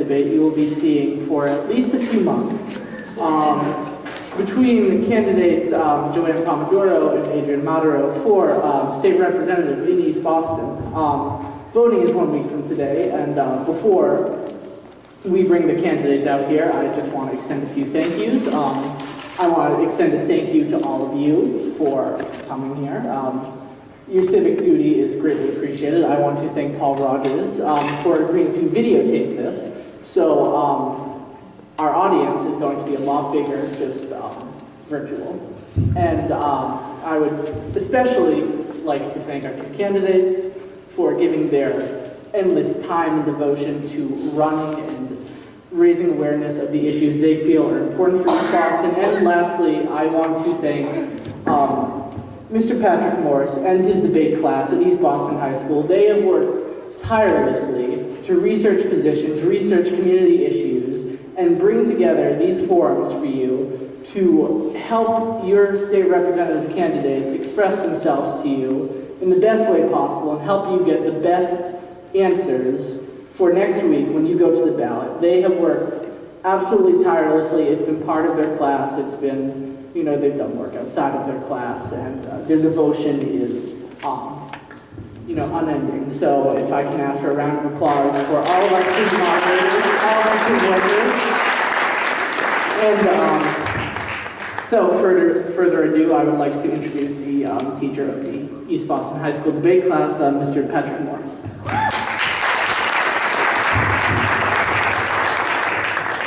debate you will be seeing for at least a few months. Between the candidates Joanne Pomodoro and Adrian Madaro for state representative in East Boston. Voting is 1 week from today, and before we bring the candidates out here, I just want to extend a few thank yous. I want to extend a thank you to all of you for coming here. Your civic duty is greatly appreciated. I want to thank Paul Rogers for agreeing to videotape this. So our audience is going to be a lot bigger, just virtual. And I would especially like to thank our two candidates for giving their endless time and devotion to running and raising awareness of the issues they feel are important for East Boston. And lastly, I want to thank Mr. Patrick Morris and his debate class at East Boston High School. They have worked tirelessly to research positions, research community issues, and bring together these forums for you to help your state representative candidates express themselves to you in the best way possible and help you get the best answers for next week when you go to the ballot. They have worked absolutely tirelessly. It's been part of their class. It's been, you know, they've done work outside of their class, and their devotion is, you know, unending. So if I can ask for a round of applause for all of our student moderators, all of our student workers. And so further ado, I would like to introduce the teacher of the East Boston High School debate class, Mr. Patrick Morris.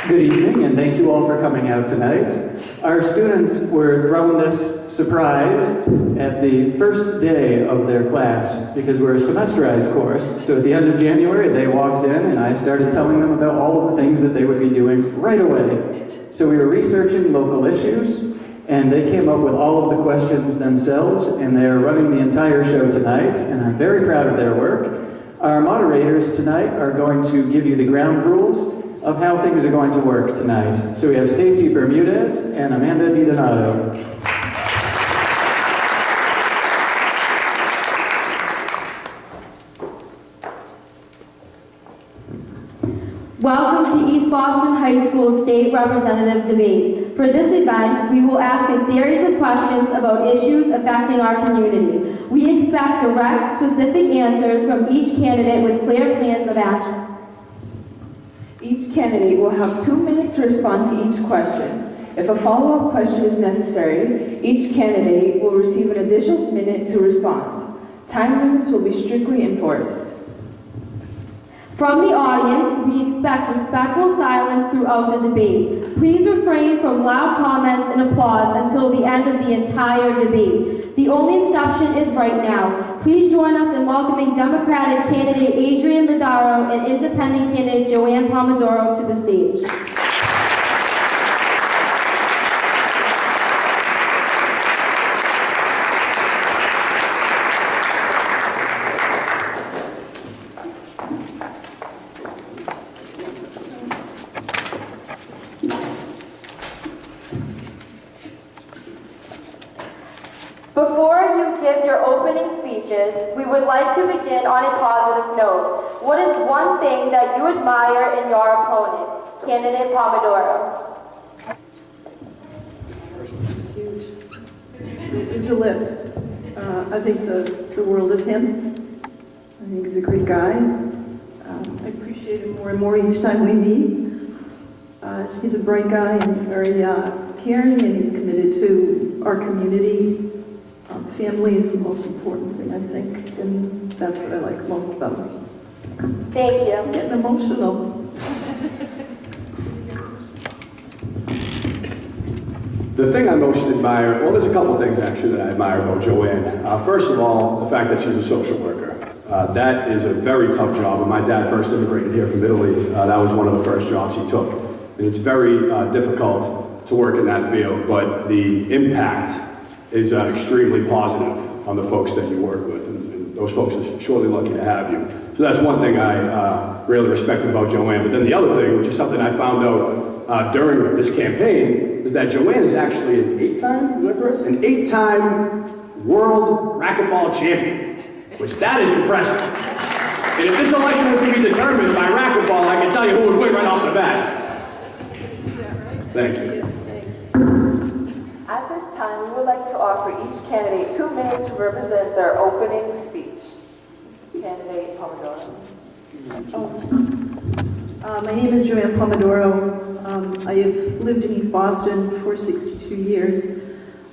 Good evening, and thank you all for coming out tonight. Our students were thrown this surprise at the first day of their class because we're a semesterized course. So at the end of January, they walked in and I started telling them about all of the things that they would be doing right away. So we were researching local issues, and they came up with all of the questions themselves, and they're running the entire show tonight, and I'm very proud of their work. Our moderators tonight are going to give you the ground rules of how things are going to work tonight. So we have Stacy Bermudez and Amanda DiDonato. Welcome to East Boston High School State Representative Debate. For this event, we will ask a series of questions about issues affecting our community. We expect direct, specific answers from each candidate with clear plans of action. Each candidate will have 2 minutes to respond to each question. If a follow-up question is necessary, each candidate will receive an additional minute to respond. Time limits will be strictly enforced. From the audience, we expect respectful silence throughout the debate. Please refrain from loud comments and applause until the end of the entire debate. The only exception is right now. Please join us in welcoming Democratic candidate Adrian Madaro and Independent candidate Joanne Pomodoro to the stage. Before you give your opening speeches, we would like to begin on a positive note. What is one thing that you admire in your opponent? Candidate Pomodoro. It's huge. It's a list. I think the world of him. I think he's a great guy. I appreciate him more and more each time we meet. He's a bright guy, and he's very caring, and he's committed to our community. Family is the most important thing, I think, and that's what I like most about him. Thank you. I'm getting emotional. The thing I most admire, well, there's a couple things actually that I admire about Joanne. First of all, the fact that she's a social worker. That is a very tough job. When my dad first immigrated here from Italy, that was one of the first jobs he took. And it's very difficult to work in that field, but the impact is extremely positive on the folks that you work with, and those folks are surely lucky to have you. So that's one thing I really respect about Joanne. But then the other thing, which is something I found out during this campaign, is that Joanne is actually an eight-time world racquetball champion, which that is impressive. And if this election was to be determined by racquetball, I can tell you who would win right off the bat. Thank you. Yes, thanks. At this time, we would like to offer each candidate 2 minutes to represent their opening speech. Candidate Pomodoro. My name is Joanne Pomodoro. I have lived in East Boston for 62 years.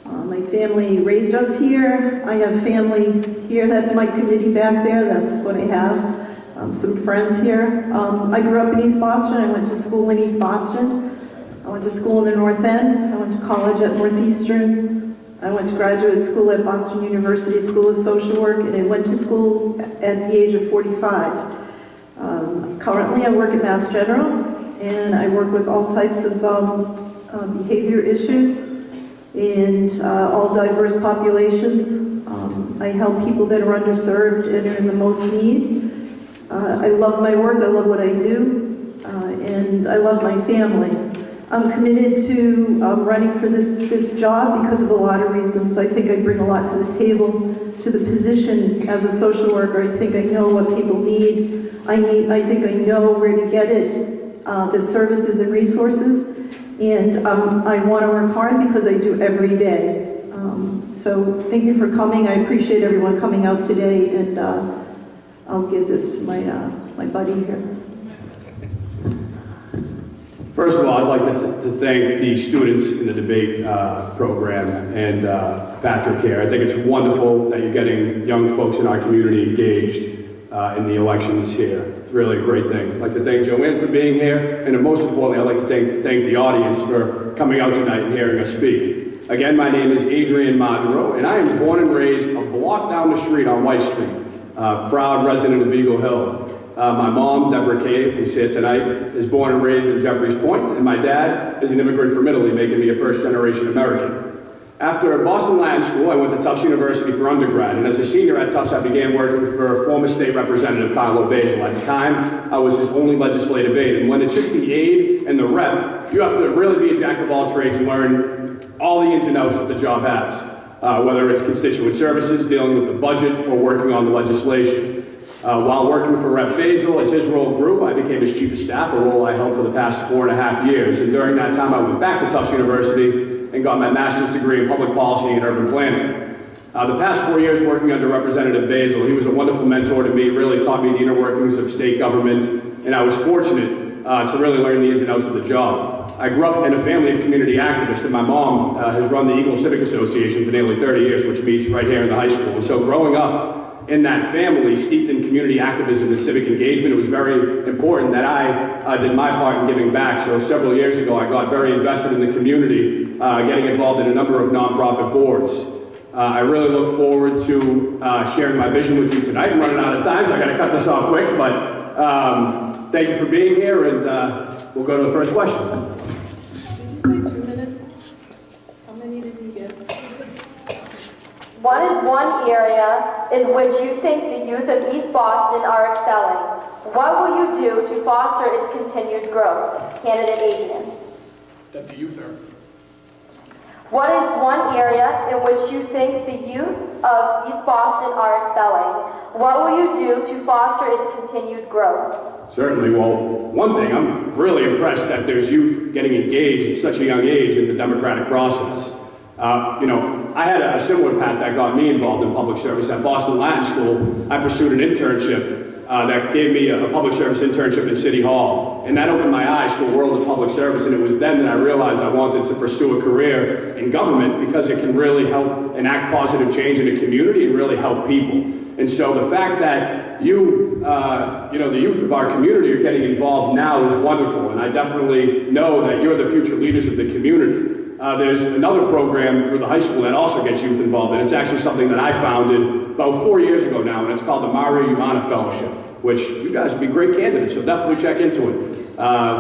My family raised us here. I have family here. That's my committee back there. That's what I have. Some friends here. I grew up in East Boston. I went to school in East Boston. I went to school in the North End. I went to college at Northeastern. I went to graduate school at Boston University School of Social Work, and I went to school at the age of 45. Currently, I work at Mass General, and I work with all types of behavior issues and all diverse populations. I help people that are underserved and are in the most need. I love my work, I love what I do, and I love my family. I'm committed to running for this job because of a lot of reasons. I think I bring a lot to the table, to the position as a social worker. I think I know what people need. I think I know where to get it, the services and resources, and I want to work hard because I do every day. So thank you for coming. I appreciate everyone coming out today, and I'll give this to my buddy here. First of all, I'd like to thank the students in the debate program and Patrick here. I think it's wonderful that you're getting young folks in our community engaged in the elections here. Really a great thing. I'd like to thank Joanne for being here, and most importantly, I'd like to thank the audience for coming out tonight and hearing us speak. Again, my name is Adrian Madaro, and I am born and raised a block down the street on White Street, proud resident of Eagle Hill. My mom, Deborah Cave, who's here tonight, is born and raised in Jeffreys Point, and my dad is an immigrant from Italy, making me a first-generation American. After Boston Land School, I went to Tufts University for undergrad, and as a senior at Tufts, I began working for former state representative Carlo Basil. At the time, I was his only legislative aide, and when it's just the aide and the rep, you have to really be a jack of all trades and learn all the ins and outs that the job has, whether it's constituent services, dealing with the budget, or working on the legislation. While working for Rep. Basil, as his role grew, I became his chief of staff, a role I held for the past 4.5 years. And during that time, I went back to Tufts University and got my master's degree in public policy and urban planning. The past 4 years working under Representative Basil, he was a wonderful mentor to me, really taught me the inner workings of state government, and I was fortunate to really learn the ins and outs of the job. I grew up in a family of community activists, and my mom has run the Eagle Civic Association for nearly 30 years, which meets right here in the high school. And so growing up in that family, steeped in community activism and civic engagement, it was very important that I did my part in giving back. So several years ago, I got very invested in the community, getting involved in a number of nonprofit boards. I really look forward to sharing my vision with you tonight. I'm running out of time, so I got to cut this off quick, but thank you for being here, and we'll go to the first question. Did you say 2 minutes? How many did you get? What is one area in which you think the youth of East Boston are excelling? What will you do to foster its continued growth? Candidate Adrian. That the youth are. What is one area in which you think the youth of East Boston are excelling? What will you do to foster its continued growth? Certainly. Well, one thing, I'm really impressed that there's youth getting engaged at such a young age in the democratic process. I had a similar path that got me involved in public service. At Boston Land School, I pursued an internship that gave me a public service internship in City Hall. And that opened my eyes to a world of public service, and it was then that I realized I wanted to pursue a career in government because it can really help enact positive change in a community and really help people. And so the fact that the youth of our community are getting involved now is wonderful, and I definitely know that you're the future leaders of the community. There's another program through the high school that also gets youth involved, and it's actually something that I founded about 4 years ago now, and it's called the Mario Umana Fellowship, which you guys would be great candidates, so definitely check into it.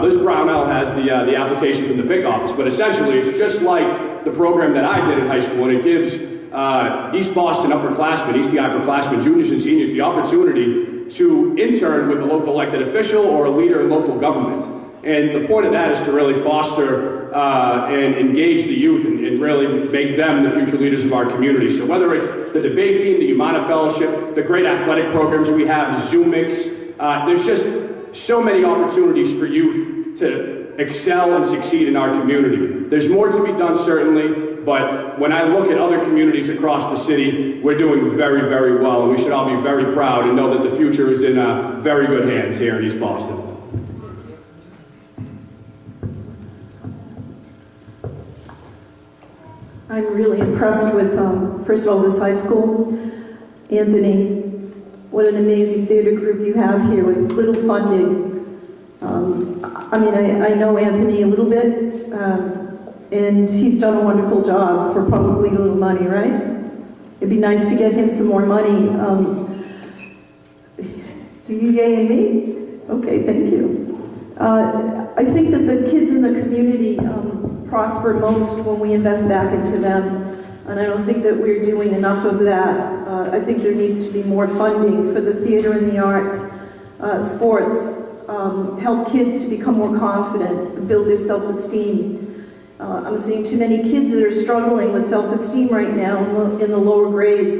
Liz Brownell has the applications in the PIC office, but essentially it's just like the program that I did in high school, and it gives East Boston upperclassmen, East the upperclassmen, juniors and seniors, the opportunity to intern with a local elected official or a leader in local government. And the point of that is to really foster and engage the youth and really make them the future leaders of our community. So whether it's the debate team, the Humana Fellowship, the great athletic programs we have, the Zoom Mix, there's just so many opportunities for youth to excel and succeed in our community. There's more to be done, certainly, but when I look at other communities across the city, we're doing very, very well, and we should all be very proud and know that the future is in very good hands here in East Boston. I'm really impressed with, first of all, this high school. Anthony, what an amazing theater group you have here with little funding. I know Anthony a little bit, and he's done a wonderful job for probably little money, right? It'd be nice to get him some more money. Do you yay and me? Okay, thank you. I think that the kids in the community prosper most when we invest back into them, and I don't think that we're doing enough of that. I think there needs to be more funding for the theater and the arts, sports, help kids to become more confident and build their self-esteem. I'm seeing too many kids that are struggling with self-esteem right now in the lower grades.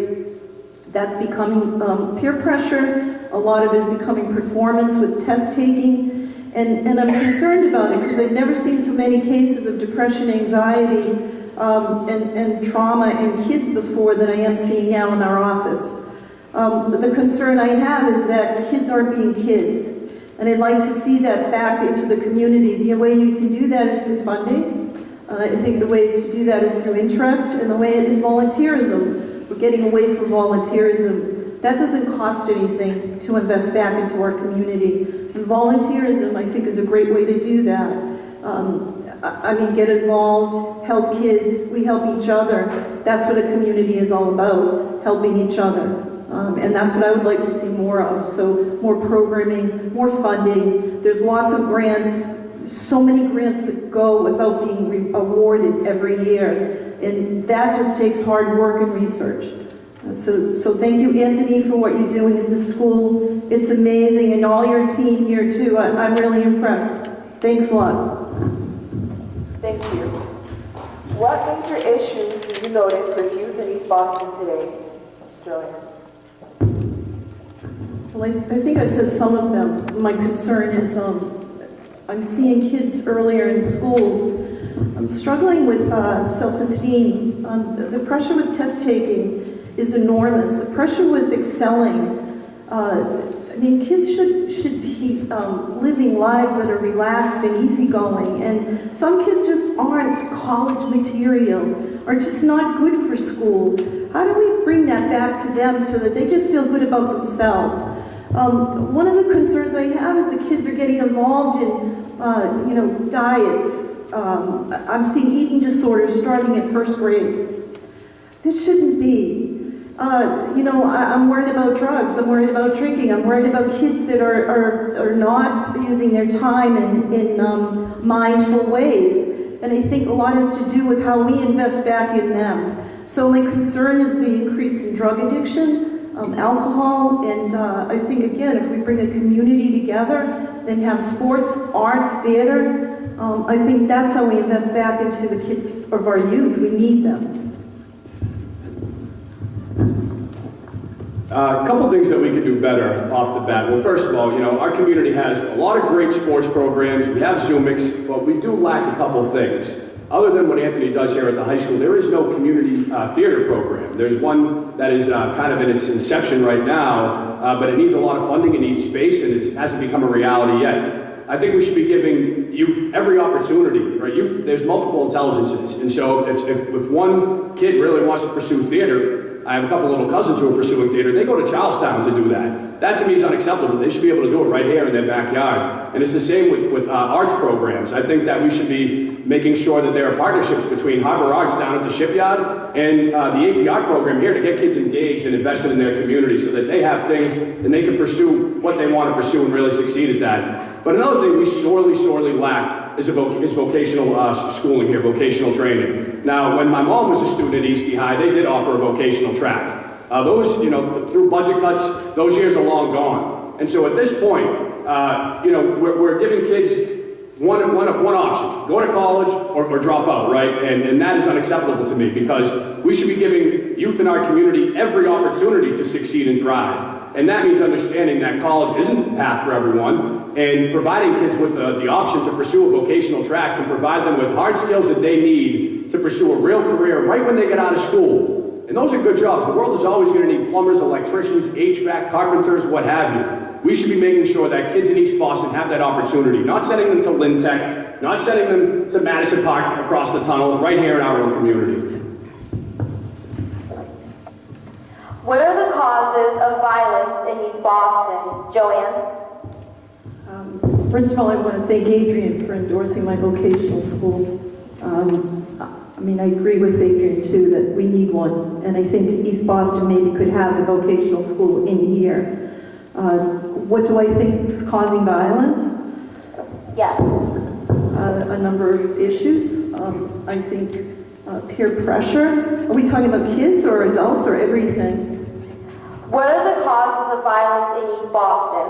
That's becoming peer pressure. A lot of it is becoming performance with test taking. And I'm concerned about it because I've never seen so many cases of depression, anxiety, and trauma in kids before than I am seeing now in our office. The concern I have is that kids aren't being kids. And I'd like to see that back into the community. The way you can do that is through funding. I think the way to do that is through interest, and the way it is volunteerism. We're getting away from volunteerism. That doesn't cost anything to invest back into our community. And volunteerism, I think, is a great way to do that. Get involved, help kids, we help each other. That's what a community is all about, helping each other. And that's what I would like to see more of. So more programming, more funding. There's lots of grants, so many grants that go without being awarded every year. And that just takes hard work and research. So thank you, Anthony, for what you're doing at the school. It's amazing, and all your team here too. I'm really impressed. Thanks a lot. Thank you. What major issues do you notice with youth in East Boston today, Joanne? Well, I think I said some of them. My concern is I'm seeing kids earlier in schools. I'm struggling with self-esteem. The pressure with test taking is enormous. The pressure with excelling. Kids should be living lives that are relaxed and easygoing. And some kids just aren't college material, are just not good for school. How do we bring that back to them so that they just feel good about themselves? One of the concerns I have is the kids are getting involved in, diets. I'm seeing eating disorders starting at first grade. This shouldn't be. I'm worried about drugs. I'm worried about drinking. I'm worried about kids that are not using their time in mindful ways. And I think a lot has to do with how we invest back in them. So my concern is the increase in drug addiction, alcohol, and I think, again, if we bring a community together and have sports, arts, theater, I think that's how we invest back into the kids of our youth. We need them. A couple things that we could do better off the bat. Well, first of all, our community has a lot of great sports programs. We have Zoom Mix, but we do lack a couple things. Other than what Anthony does here at the high school, there is no community theater program. There's one that is kind of in its inception right now, but it needs a lot of funding, it needs space, and it hasn't become a reality yet. I think we should be giving youth every opportunity, right? There's multiple intelligences, and so if one kid really wants to pursue theater, I have a couple little cousins who are pursuing theater. They go to Charlestown to do that. That to me is unacceptable. They should be able to do it right here in their backyard. And it's the same with arts programs. I think that we should be making sure that there are partnerships between Harbor Arts down at the shipyard and the APR program here to get kids engaged and invested in their community so that they have things and they can pursue what they want to pursue and really succeed at that. But another thing we sorely, sorely lack is vocational schooling here, vocational training. Now, when my mom was a student at Eastie High, they did offer a vocational track. Those, through budget cuts, those years are long gone. And so at this point, we're giving kids, one option, go to college or drop out, right? And that is unacceptable to me, because we should be giving youth in our community every opportunity to succeed and thrive. And that means understanding that college isn't the path for everyone, and providing kids with the option to pursue a vocational track can provide them with hard skills that they need to pursue a real career right when they get out of school. And those are good jobs. The world is always going to need plumbers, electricians, HVAC, carpenters, what have you. We should be making sure that kids in East Boston have that opportunity, not sending them to Lynn Tech, not sending them to Madison Park across the tunnel, right here in our own community. What are the causes of violence in East Boston? Joanne? First of all, I want to thank Adrian for endorsing my vocational school. I mean, I agree with Adrian too that we need one, and I think East Boston maybe could have a vocational school in here. What do I think is causing violence? Yes. A number of issues. I think peer pressure. Are we talking about kids or adults or everything? What are the causes of violence in East Boston?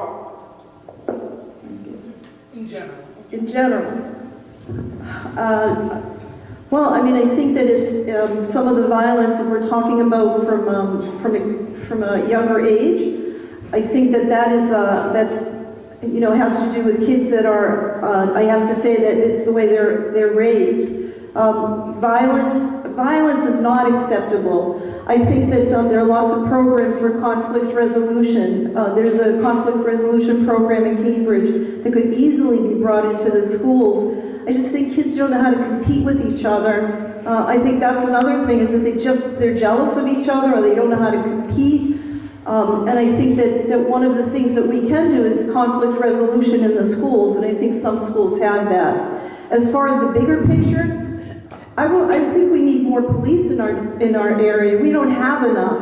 In general. In general. Well, I mean, I think that it's some of the violence that we're talking about from a younger age. I think that is that's has to do with kids that are. I have to say that it's the way they're raised. Violence is not acceptable. I think that there are lots of programs for conflict resolution. There's a conflict resolution program in Cambridge that could easily be brought into the schools. I just think kids don't know how to compete with each other. I think that's another thing, is that they're jealous of each other, or they don't know how to compete. And I think that one of the things that we can do is conflict resolution in the schools, and I think some schools have that. As far as the bigger picture, I think we need more police in our area. We don't have enough.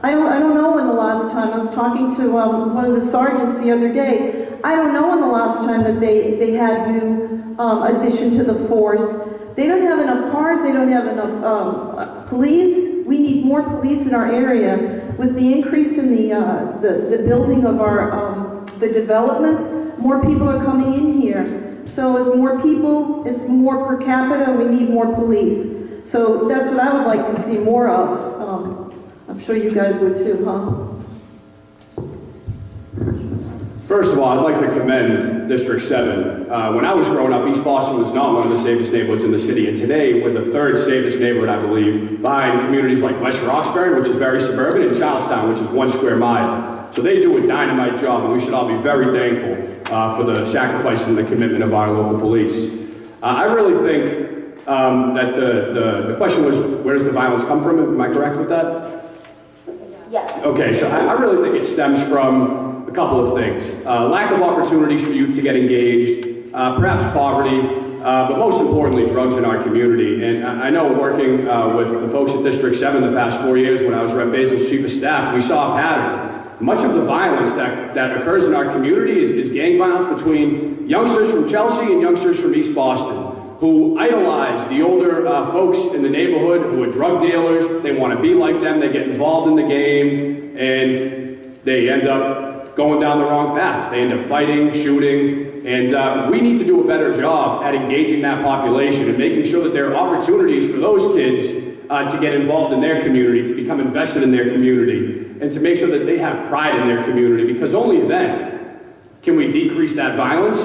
I don't know when the last time, I was talking to one of the sergeants the other day. I don't know when the last time that they had new addition to the force. They don't have enough cars, they don't have enough police. We need more police in our area. With the increase in the building of our the developments, more people are coming in here. So as more people, it's more per capita, we need more police. So that's what I would like to see more of. I'm sure you guys would too, huh? First of all, I'd like to commend District 7. When I was growing up, East Boston was not one of the safest neighborhoods in the city, and today we're the third safest neighborhood, I believe, behind communities like West Roxbury, which is very suburban, and Charlestown, which is 1 square mile. So they do a dynamite job, and we should all be very thankful for the sacrifices and the commitment of our local police. I really think that the question was, where does the violence come from? Am I correct with that? Yes. Okay, so I really think it stems from a couple of things. Lack of opportunities for youth to get engaged, perhaps poverty, but most importantly, drugs in our community. And I know working with the folks at District 7 the past 4 years when I was Rep. Basil's Chief of Staff, we saw a pattern. Much of the violence that occurs in our community is gang violence between youngsters from Chelsea and youngsters from East Boston, who idolize the older folks in the neighborhood who are drug dealers. They want to be like them, they get involved in the game, and they end up going down the wrong path. They end up fighting, shooting, and we need to do a better job at engaging that population and making sure that there are opportunities for those kids to get involved in their community, to become invested in their community, and to make sure that they have pride in their community, because only then can we decrease that violence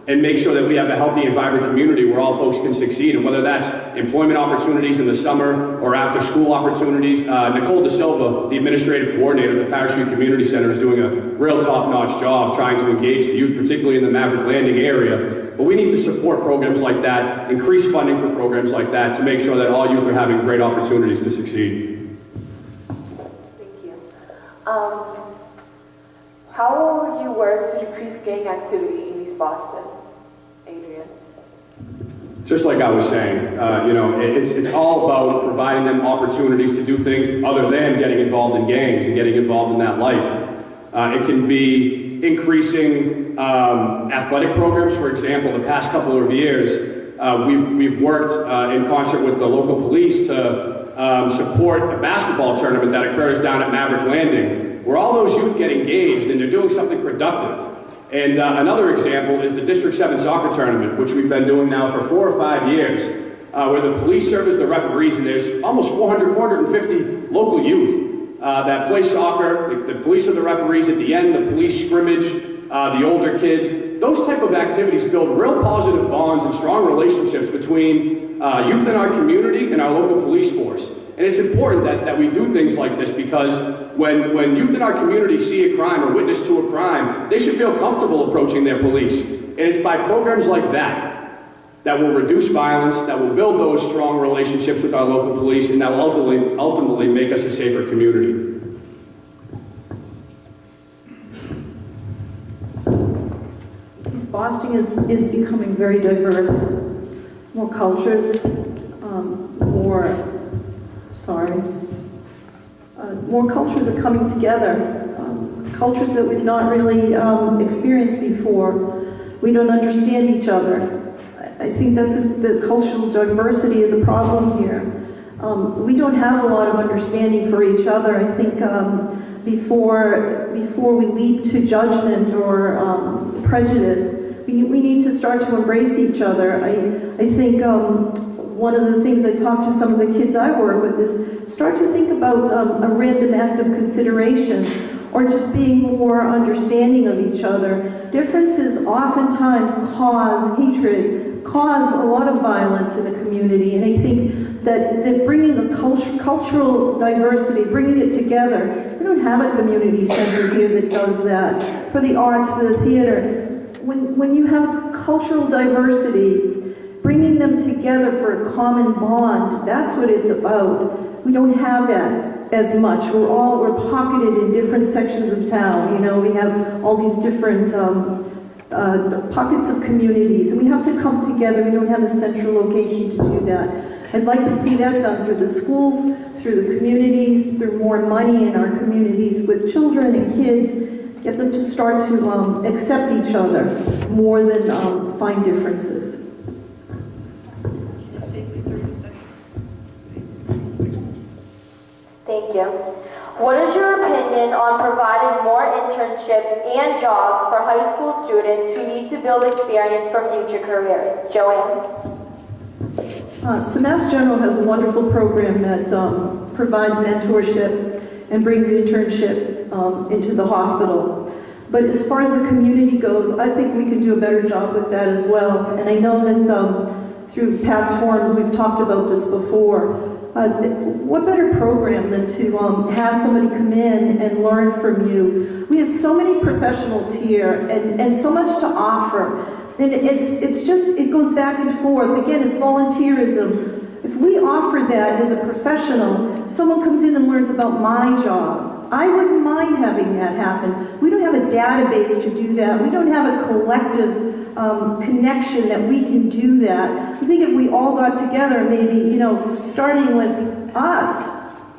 and make sure that we have a healthy and vibrant community where all folks can succeed. And whether that's employment opportunities in the summer or after school opportunities, Nicole De Silva, the administrative coordinator at the Parish Street Community Center, is doing a real top-notch job trying to engage the youth, particularly in the Maverick Landing area. But we need to support programs like that, increase funding for programs like that, to make sure that all youth are having great opportunities to succeed. Thank you. How will you work to decrease gang activity in East Boston, Adrian? Just like I was saying, it's all about providing them opportunities to do things other than getting involved in gangs and getting involved in that life. It can be increasing athletic programs. For example, the past couple of years, we've worked in concert with the local police to support a basketball tournament that occurs down at Maverick Landing, where all those youth get engaged and they're doing something productive. And another example is the District 7 soccer tournament, which we've been doing now for 4 or 5 years, where the police serve as the referees, and there's almost 450 local youth that play soccer. The police are the referees at the end, the police scrimmage, the older kids. Those type of activities build real positive bonds and strong relationships between youth in our community and our local police force. And it's important that we do things like this, because when youth in our community see a crime or witness to a crime, they should feel comfortable approaching their police. And it's by programs like that that will reduce violence, that will build those strong relationships with our local police, and that will ultimately make us a safer community. East Boston is becoming very diverse. More cultures, more cultures are coming together. Cultures that we've not really experienced before. We don't understand each other. I think the cultural diversity is a problem here. We don't have a lot of understanding for each other. I think before we leap to judgment or prejudice, we need to start to embrace each other. I think one of the things I talk to some of the kids I work with is start to think about a random act of consideration, or just being more understanding of each other. Differences oftentimes cause hatred, cause a lot of violence in the community, and I think that bringing a cultural diversity, bringing it together, we don't have a community center here that does that. For the arts, for the theater, when you have cultural diversity, bringing them together for a common bond, that's what it's about. We don't have that as much. We're pocketed in different sections of town. You know, we have all these different pockets of communities, and we have to come together. We don't have a central location to do that. I'd like to see that done through the schools, through the communities, through more money in our communities with children and kids, get them to start to accept each other more than find differences. Thank you. What is your opinion on providing more internships and jobs for high school students who need to build experience for future careers? Joanne? Mass General has a wonderful program that provides mentorship and brings internship into the hospital. But as far as the community goes, I think we can do a better job with that as well. And I know that through past forums we've talked about this before. What better program than to have somebody come in and learn from you? We have so many professionals here and so much to offer. And it goes back and forth. Again, it's volunteerism. If we offer that as a professional, someone comes in and learns about my job, I wouldn't mind having that happen. We don't have a database to do that. We don't have a collective connection that we can do that. I think if we all got together, maybe, starting with us,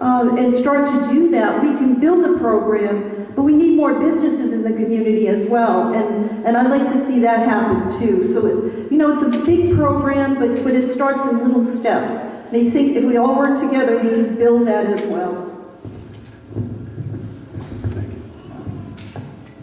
and start to do that, we can build a program, but we need more businesses in the community as well, and I'd like to see that happen too. So it's a big program, but it starts in little steps. And I think if we all work together, we can build that as well.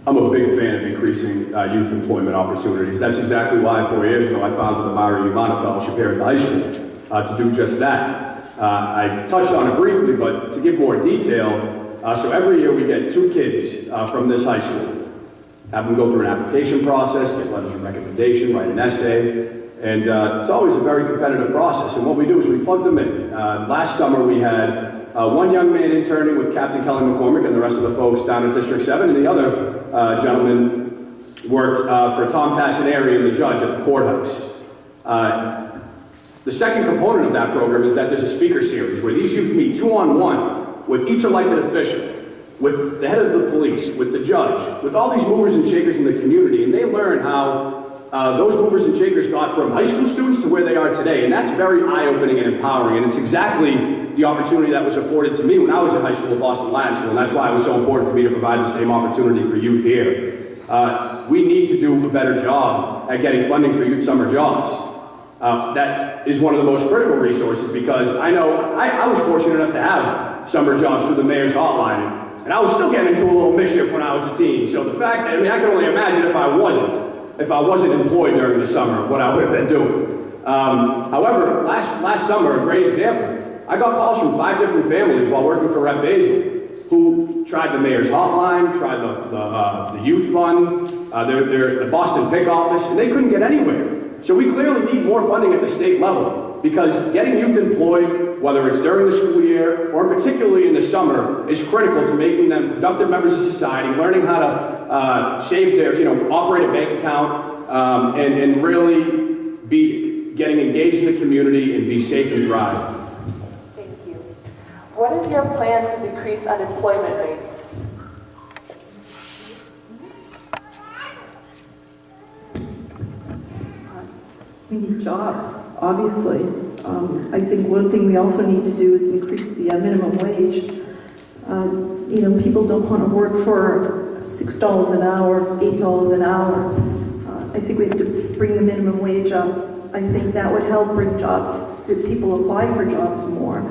I'm a big fan of increasing youth employment opportunities. That's exactly why 4 years ago I founded the Myra Humana Fellowship here at the high school, to do just that. I touched on it briefly, but to give more detail, so every year we get 2 kids from this high school, have them go through an application process, get letters of recommendation, write an essay, and it's always a very competitive process. And what we do is we plug them in. Last summer we had one young man interning with Captain Kelly McCormick and the rest of the folks down at District 7, and the other gentleman worked for Tom Tassinari and the judge at the courthouse. The second component of that program is that there's a speaker series where these youth meet 2-on-1 with each elected official, with the head of the police, with the judge, with all these movers and shakers in the community, and they learn how those movers and shakers got from high school students to where they are today, and that's very eye-opening and empowering, and it's exactly the opportunity that was afforded to me when I was in high school at Boston Latin School, and that's why it was so important for me to provide the same opportunity for youth here. We need to do a better job at getting funding for youth summer jobs. That is one of the most critical resources, because I know I was fortunate enough to have summer jobs through the mayor's hotline. And I was still getting into a little mischief when I was a teen. So the fact that, I mean, I can only imagine if I wasn't employed during the summer, what I would have been doing. However, last summer, a great example, I got calls from 5 different families while working for Rep. Basil who tried the mayor's hotline, tried the youth fund, the Boston PIC office, and they couldn't get anywhere. So we clearly need more funding at the state level, because getting youth employed, whether it's during the school year or particularly in the summer, is critical to making them productive members of society, learning how to save their, operate a bank account, and really be getting engaged in the community and be safe and thrive. Thank you. What is your plan to decrease unemployment rates? We need jobs, obviously. I think one thing we also need to do is increase the minimum wage. People don't want to work for $6 an hour, $8 an hour. I think we have to bring the minimum wage up. I think that would help bring jobs, if people apply for jobs more.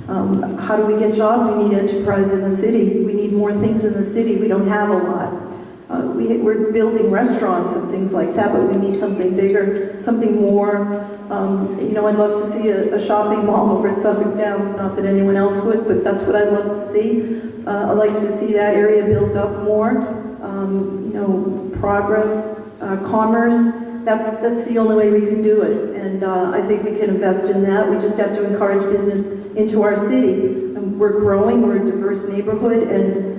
How do we get jobs? We need enterprise in the city. We need more things in the city. We don't have a lot. We're building restaurants and things like that, but we need something bigger, something more. I'd love to see a shopping mall over at Suffolk Downs, not that anyone else would, but that's what I'd love to see. I'd like to see that area built up more. Progress, commerce, that's the only way we can do it. And I think we can invest in that. We just have to encourage business into our city. And we're growing, we're a diverse neighborhood, and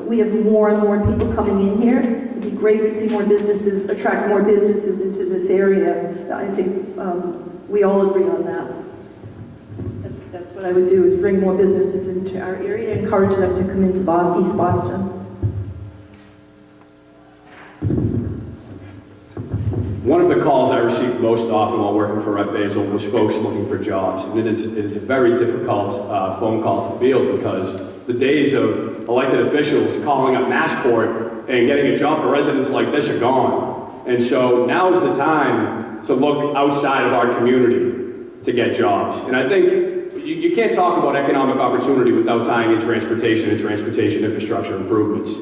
we have more and more people coming in here. It'd be great to see more businesses, attract more businesses into this area. I think we all agree on that. That's what I would do, is bring more businesses into our area and encourage them to come into East Boston. One of the calls I received most often while working for Rep. Basil was folks looking for jobs. And it is a very difficult phone call to field, because the days of elected officials calling up Massport and getting a job for residents like this are gone. And so now is the time to look outside of our community to get jobs. And I think you can't talk about economic opportunity without tying in transportation and transportation infrastructure improvements.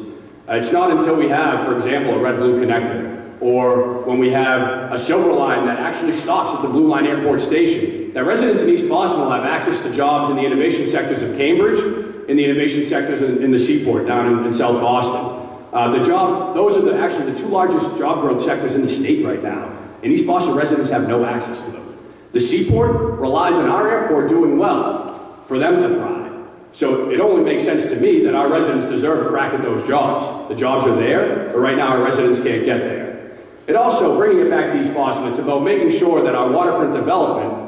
It's not until we have, for example, a red-blue connector, or when we have a silver line that actually stops at the Blue Line Airport Station, that residents in East Boston will have access to jobs in the innovation sectors of Cambridge, in the innovation sectors in the Seaport down in South Boston. Those are actually the 2 largest job growth sectors in the state right now, and East Boston residents have no access to them. The Seaport relies on our airport doing well for them to thrive. So it only makes sense to me that our residents deserve a crack at those jobs. The jobs are there, but right now our residents can't get there. It also, bringing it back to East Boston, it's about making sure that our waterfront development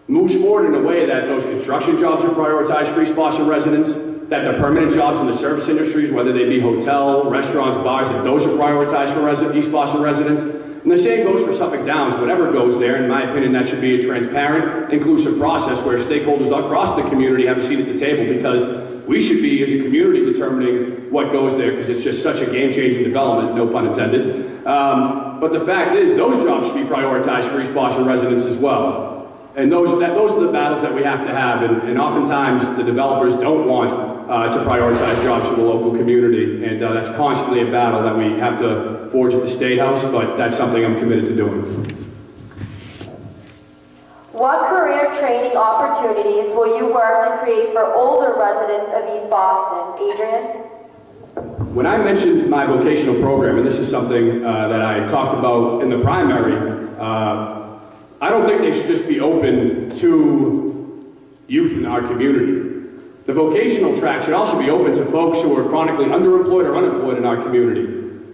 moves forward in a way that those construction jobs are prioritized for East Boston residents, that the permanent jobs in the service industries, whether they be hotel, restaurants, bars, that those are prioritized for East Boston residents. And the same goes for Suffolk Downs. Whatever goes there, in my opinion, that should be a transparent, inclusive process where stakeholders across the community have a seat at the table, because we should be, as a community, determining what goes there, because it's just such a game-changing development, no pun intended. But the fact is, those jobs should be prioritized for East Boston residents as well. And those are the battles that we have to have, and oftentimes the developers don't want to prioritize jobs for the local community, and that's constantly a battle that we have to forge at the State House, but that's something I'm committed to doing. What career training opportunities will you work to create for older residents of East Boston? Adrian? When I mentioned my vocational program, and this is something that I talked about in the primary, I don't think they should just be open to youth in our community. The vocational track should also be open to folks who are chronically underemployed or unemployed in our community.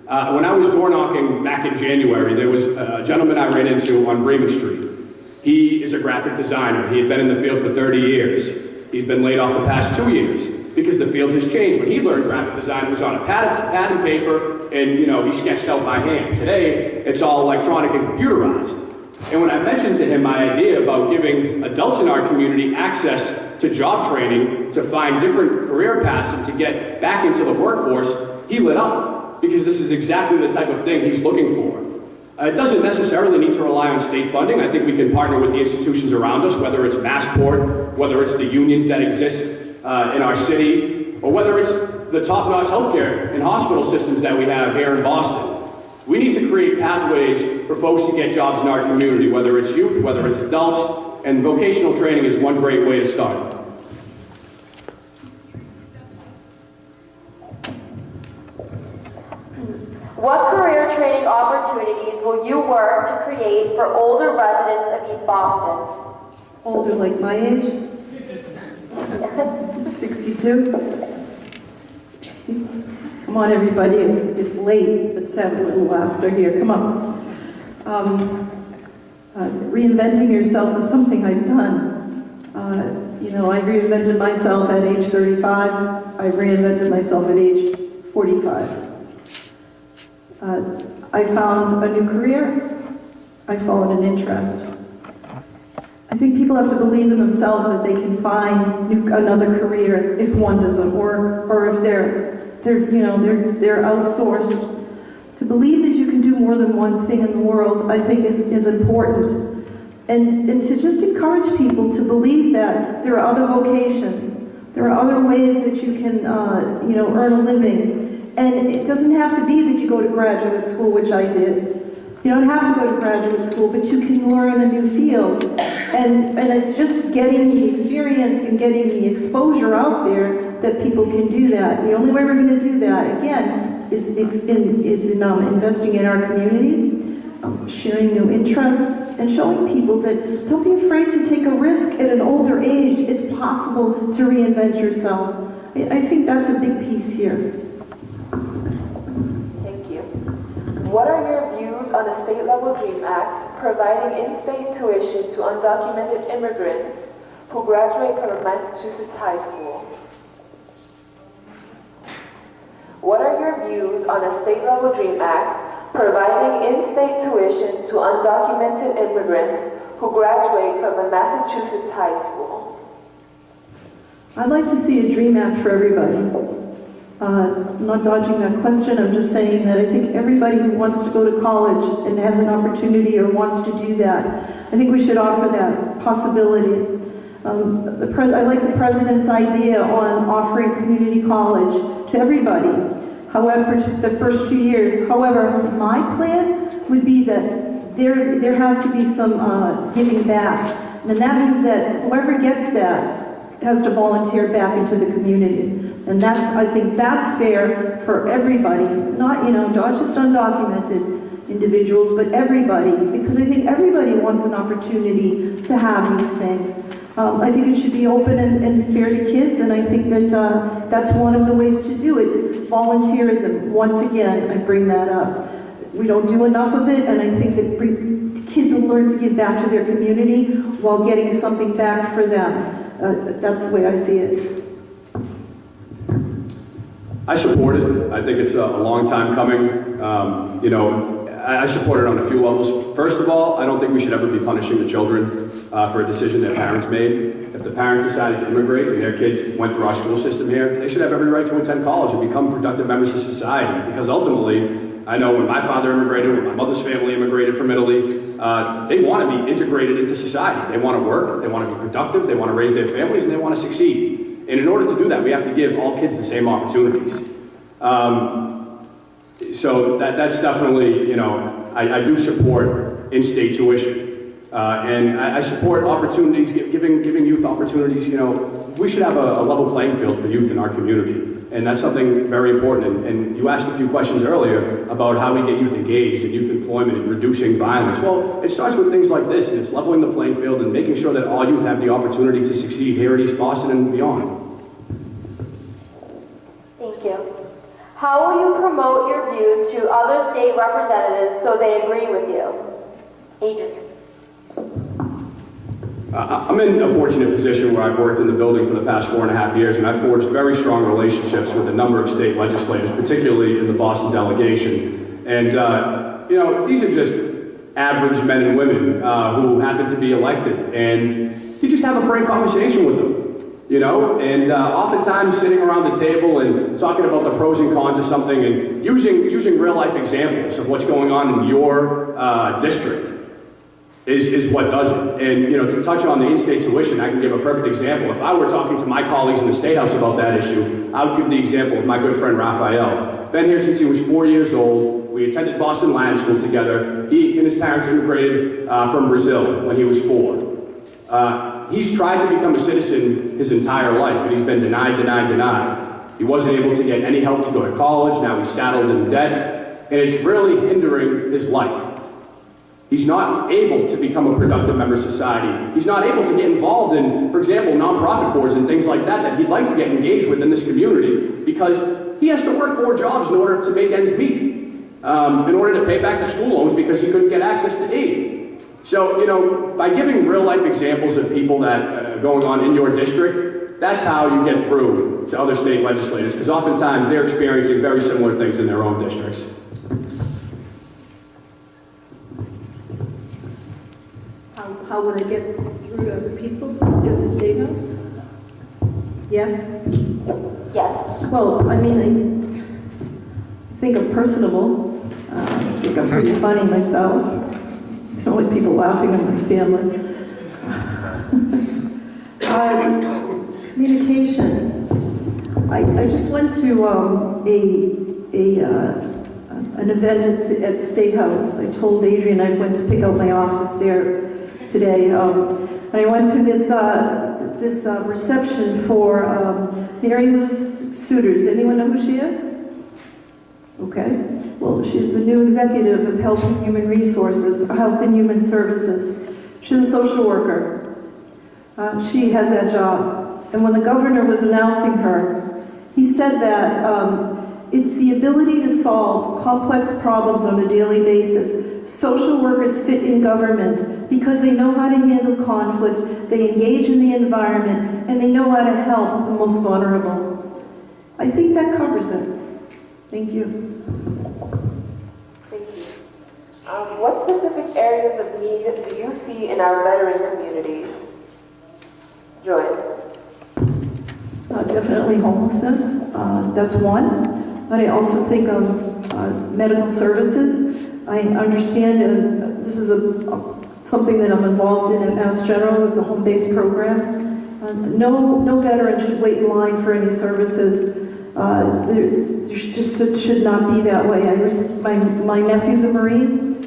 When I was door knocking back in January, there was a gentleman I ran into on Bremen Street. He is a graphic designer. He had been in the field for 30 years. He's been laid off the past 2 years because the field has changed. When he learned graphic design, it was on a pad and paper, and he sketched out by hand. Today, it's all electronic and computerized. And when I mentioned to him my idea about giving adults in our community access to job training to find different career paths and to get back into the workforce, he lit up, because this is exactly the type of thing he's looking for. It doesn't necessarily need to rely on state funding. I think we can partner with the institutions around us, whether it's Massport, whether it's the unions that exist in our city. or whether it's the top-notch healthcare and hospital systems that we have here in Boston. We need to create pathways for folks to get jobs in our community, whether it's youth, whether it's adults, and vocational training is one great way to start. What career training opportunities will you work to create for older residents of East Boston? Older, like my age? 62? Come on, everybody, it's late. Let's have a little laughter here. Come on. Reinventing yourself is something I've done. You know, I reinvented myself at age 35. I reinvented myself at age 45. I found a new career. I followed an interest. I think people have to believe in themselves that they can find another career if one doesn't work, or if they're outsourced. To believe that you can do more than one thing in the world, I think is important. And to just encourage people to believe that there are other vocations, there are other ways that you can earn a living. And it doesn't have to be that you go to graduate school, which I did. You don't have to go to graduate school, but you can learn a new field. And it's just getting the experience and getting the exposure out there that people can do that. The only way we're going to do that, again, is in investing in our community, sharing new interests, and showing people that don't be afraid to take a risk at an older age. It's possible to reinvent yourself. I think that's a big piece here. What are your views on the state-level DREAM Act providing in-state tuition to undocumented immigrants who graduate from a Massachusetts high school? What are your views on the state-level DREAM Act providing in-state tuition to undocumented immigrants who graduate from a Massachusetts high school? I'd like to see a DREAM Act for everybody. I'm not dodging that question, I'm just saying that I think everybody who wants to go to college and has an opportunity or wants to do that, I think we should offer that possibility. I like the President's idea on offering community college to everybody, however, the first 2 years. However, my plan would be that there has to be some giving back. And that means that whoever gets that has to volunteer back into the community. And I think that's fair for everybody, not just undocumented individuals, but everybody, because I think everybody wants an opportunity to have these things. I think it should be open and fair to kids, and I think that that's one of the ways to do it. Volunteerism, once again, I bring that up. We don't do enough of it, and I think that kids will learn to give back to their community while getting something back for them. That's the way I see it. I support it. I think it's a long time coming. I support it on a few levels. First of all, I don't think we should ever be punishing the children for a decision their parents made. If the parents decided to immigrate and their kids went through our school system here, they should have every right to attend college and become productive members of society. Because ultimately, I know when my father immigrated, when my mother's family immigrated from Italy, they want to be integrated into society. They want to work, they want to be productive, they want to raise their families, and they want to succeed. And in order to do that, we have to give all kids the same opportunities. So that's definitely, I do support in-state tuition. And I support opportunities, giving youth opportunities. We should have a level playing field for youth in our community. And that's something very important. And you asked a few questions earlier about how we get youth engaged in youth employment and reducing violence. Well, it starts with things like this, and it's leveling the playing field and making sure that all youth have the opportunity to succeed here in East Boston and beyond. Thank you. How will you promote your views to other state representatives so they agree with you? Adrian. I'm in a fortunate position where I've worked in the building for the past 4.5 years, and I've forged very strong relationships with a number of state legislators, particularly in the Boston delegation. And, these are just average men and women who happen to be elected, and you just have a frank conversation with them. And oftentimes sitting around the table and talking about the pros and cons of something and using real life examples of what's going on in your district. is what does it. And to touch on the in-state tuition, I can give a perfect example. If I were talking to my colleagues in the State House about that issue, I would give the example of my good friend Raphael. Been here since he was 4 years old. We attended Boston Land School together. He and his parents immigrated from Brazil when he was 4. He's tried to become a citizen his entire life, and he's been denied. He wasn't able to get any help to go to college. Now he's saddled in debt, and it's really hindering his life. He's not able to become a productive member of society. He's not able to get involved in, for example, nonprofit boards and things like that he'd like to get engaged with in this community, because he has to work 4 jobs in order to make ends meet, in order to pay back the school loans because he couldn't get access to aid. So, by giving real-life examples of people that are going on in your district, that's how you get through to other state legislators, because oftentimes they're experiencing very similar things in their own districts. How would I get through to other people in the State House? Yes? Yes. Well, I mean, I think I'm personable. I think I'm pretty funny myself. It's the only people laughing in my family. Communication. I just went to an event at State House. I told Adrian I went to pick out my office there today. And I went to this reception for Mary Lou Suiters. Anyone know who she is? Okay. Well, she's the new executive of Health and Human Resources, Health and Human Services. She's a social worker. She has that job. And when the governor was announcing her, he said that it's the ability to solve complex problems on a daily basis. Social workers fit in government because they know how to handle conflict, they engage in the environment, and they know how to help the most vulnerable. I think that covers it. Thank you. Thank you. What specific areas of need do you see in our veteran communities? Joanne. Definitely homelessness. That's one. But I also think of medical services. I understand this is something that I'm involved in at Mass General with the home-based program. No veteran should wait in line for any services. There just should not be that way. My nephew's a Marine.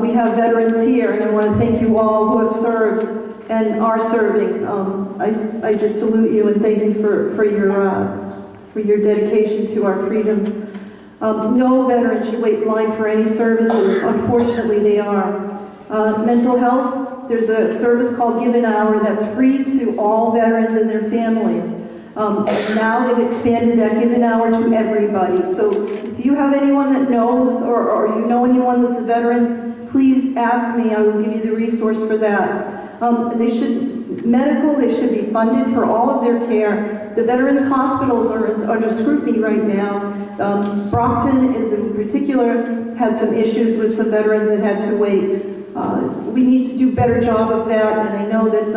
We have veterans here, and I want to thank you all who have served and are serving. I just salute you and thank you for your dedication to our freedoms. No veteran should wait in line for any services. Unfortunately, they are. Mental health, there's a service called Give an Hour that's free to all veterans and their families. And now they've expanded that Give an Hour to everybody. So if you have anyone that knows or you know anyone that's a veteran, please ask me. I will give you the resource for that. They should be funded for all of their care. The veterans' hospitals are under scrutiny right now. Brockton is in particular had some issues with some veterans that had to wait. We need to do a better job of that, and I know that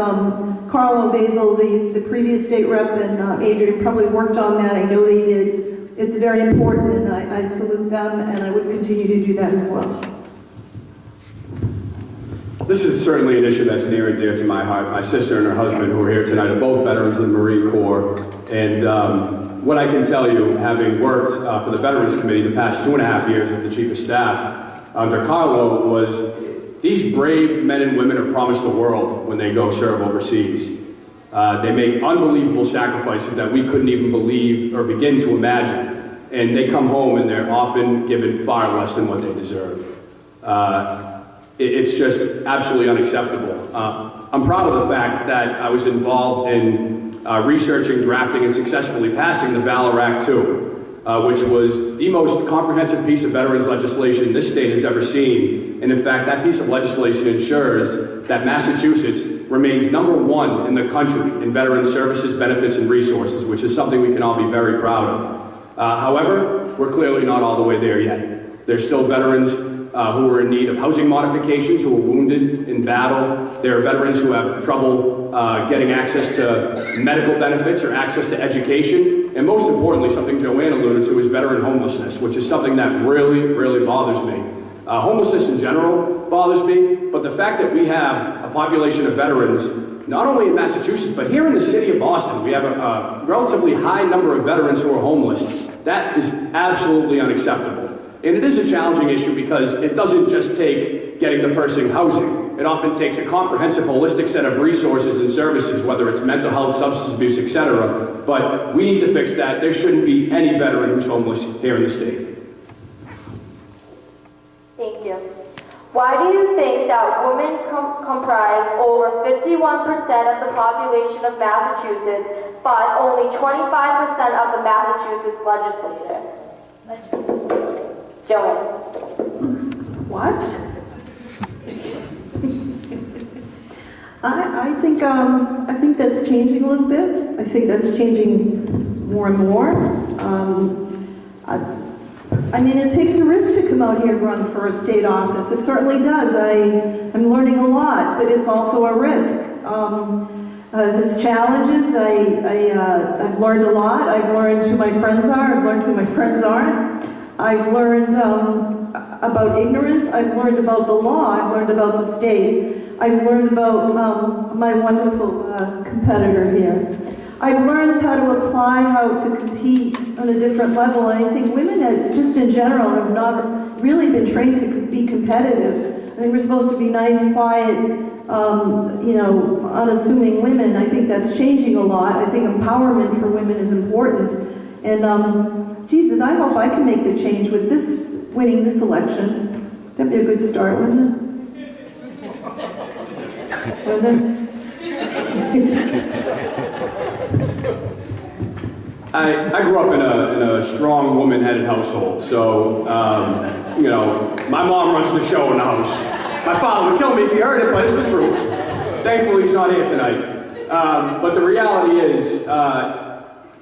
Carlo Basil, the previous state rep, and Adrian probably worked on that. I know they did. It's very important, and I salute them, and I would continue to do that as well. This is certainly an issue that's near and dear to my heart. My sister and her husband, who are here tonight, are both veterans of the Marine Corps. And what I can tell you, having worked for the Veterans Committee the past 2.5 years as the Chief of Staff under Carlo, was these brave men and women are promised the world when they go serve overseas. They make unbelievable sacrifices that we couldn't even believe or begin to imagine. And they come home and they're often given far less than what they deserve. It's just absolutely unacceptable. I'm proud of the fact that I was involved in researching, drafting, and successfully passing the Valor Act II, which was the most comprehensive piece of veterans legislation this state has ever seen. And in fact, that piece of legislation ensures that Massachusetts remains #1 in the country in veteran services, benefits, and resources, which is something we can all be very proud of. However, we're clearly not all the way there yet. There's still veterans who are in need of housing modifications, who are wounded in battle. There are veterans who have trouble getting access to medical benefits or access to education. And most importantly, something Joanne alluded to, is veteran homelessness, which is something that really, really bothers me. Homelessness in general bothers me, but the fact that we have a population of veterans, not only in Massachusetts, but here in the city of Boston, we have a relatively high number of veterans who are homeless. That is absolutely unacceptable. And it is a challenging issue because it doesn't just take getting the person housing. It often takes a comprehensive, holistic set of resources and services, whether it's mental health, substance abuse, etc. But we need to fix that. There shouldn't be any veteran who's homeless here in the state. Thank you. Why do you think that women comprise over 51% of the population of Massachusetts, but only 25% of the Massachusetts legislature? Joanne. What? I think that's changing a little bit. I think that's changing more and more. I mean, it takes a risk to come out here and run for a state office. It certainly does. I'm learning a lot, but it's also a risk. There's challenges. I've learned a lot. I've learned who my friends are. I've learned who my friends aren't. I've learned about ignorance. I've learned about the law. I've learned about the state. I've learned about my wonderful competitor here. I've learned how to apply, how to compete on a different level. And I think women, just in general, have not really been trained to be competitive. I think we're supposed to be nice, quiet, unassuming women. I think that's changing a lot. I think empowerment for women is important. And Jesus, I hope I can make the change with winning this election. That'd be a good start, wouldn't it? I grew up in a strong woman-headed household, so, my mom runs the show in the house. My father would kill me if he heard it, but it's the truth. Thankfully, he's not here tonight. But the reality is,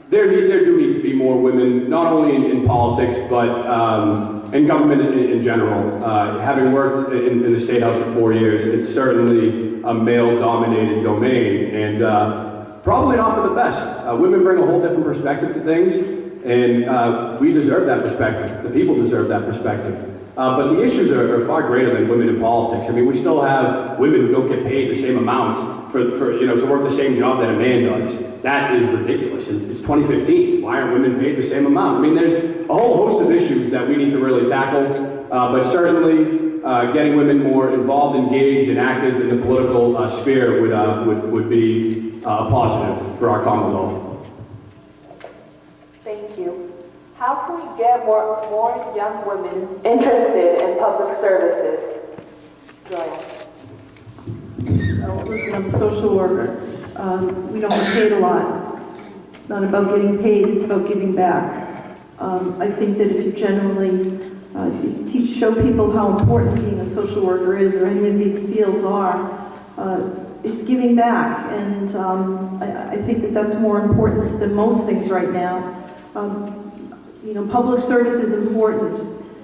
there do need to be more women, not only in politics, but in government in general. Having worked in the State House for 4 years, it's certainly a male-dominated domain, and probably not for the best. Women bring a whole different perspective to things, and we deserve that perspective. The people deserve that perspective. But the issues are far greater than women in politics. I mean, we still have women who don't get paid the same amount to work the same job that a man does. That is ridiculous. It's 2015. Why aren't women paid the same amount? I mean, there's a whole host of issues that we need to really tackle, but certainly getting women more involved, engaged, and active in the political sphere would be a positive for our Commonwealth. Thank you. How can we get more young women interested in public services? Joanne. Oh, listen, I'm a social worker. We don't get paid a lot. It's not about getting paid, it's about giving back. I think that if you generally show people how important being a social worker is, or any of these fields are, it's giving back. And I think that that's more important than most things right now. Public service is important.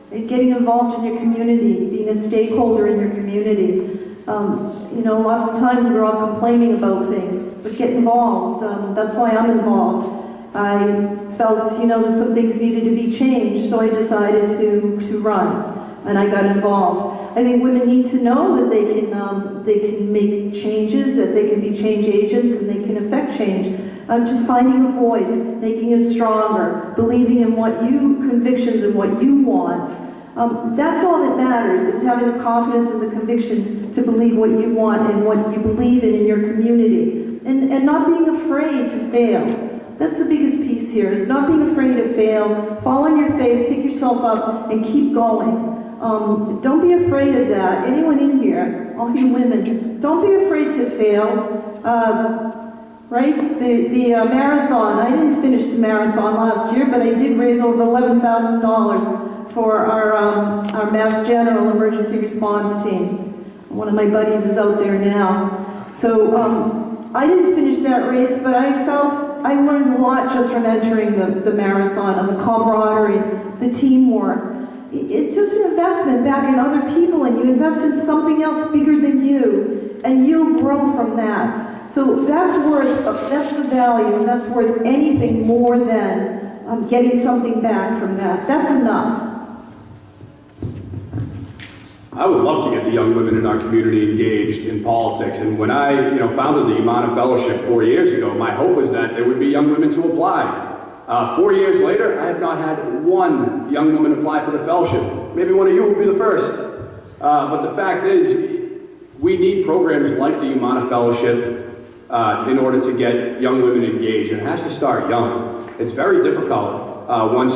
Getting involved in your community, being a stakeholder in your community. Lots of times we're all complaining about things, but get involved. That's why I'm involved. I felt, some things needed to be changed, so I decided to run, and I got involved. I think women need to know that they can make changes, that they can be change agents, and they can affect change. Just finding a voice, making it stronger, believing in convictions and what you want. That's all that matters, is having the confidence and the conviction to believe what you want and what you believe in your community. And not being afraid to fail. That's the biggest piece here, is not being afraid to fail, fall on your face, pick yourself up, and keep going. Don't be afraid of that. Anyone in here, all you women, don't be afraid to fail. Right? The marathon, I didn't finish the marathon last year, but I did raise over $11,000 for our Mass General emergency response team. One of my buddies is out there now. So I didn't finish that race, but I learned a lot just from entering the marathon, and the camaraderie, the teamwork. It's just an investment back in other people, and you invest in something else bigger than you, and you'll grow from that. So that's the value, and that's worth anything more than getting something back from that. That's enough. I would love to get the young women in our community engaged in politics. And when I founded the Imana Fellowship 4 years ago, my hope was that there would be young women to apply. 4 years later, I have not had one young woman apply for the fellowship. Maybe one of you will be the first. But the fact is, we need programs like the Imana Fellowship in order to get young women engaged. And it has to start young. It's very difficult once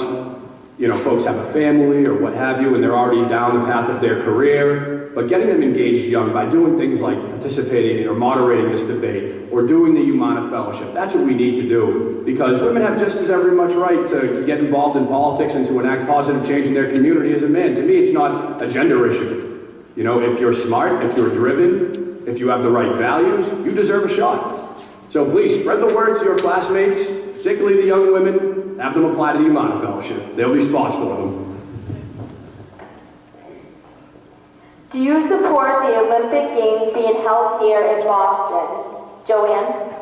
folks have a family or what have you, and they're already down the path of their career. But getting them engaged young by doing things like participating in or moderating this debate or doing the Imana Fellowship, that's what we need to do, because women have just as every much right to get involved in politics and to enact positive change in their community as a man. To me, it's not a gender issue. If you're smart, if you're driven, if you have the right values, you deserve a shot. So please, spread the word to your classmates, particularly the young women. Have them apply to the Imana Fellowship. There'll be spots for them. Do you support the Olympic Games being held here in Boston? Joanne?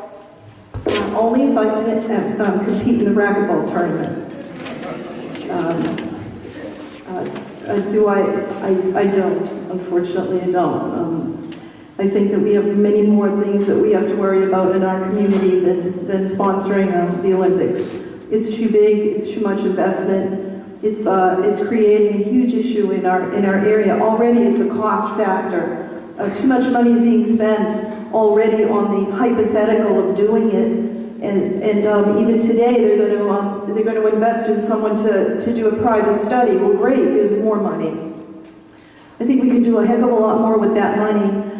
Only if I can compete in the racquetball tournament. I don't. Unfortunately, I don't. I think that we have many more things that we have to worry about in our community than sponsoring the Olympics. It's too big. It's too much investment. It's creating a huge issue in our area. Already, it's a cost factor. Too much money is being spent already on the hypothetical of doing it, and even today they're going to invest in someone to do a private study. Well, great. There's more money. I think we could do a heck of a lot more with that money.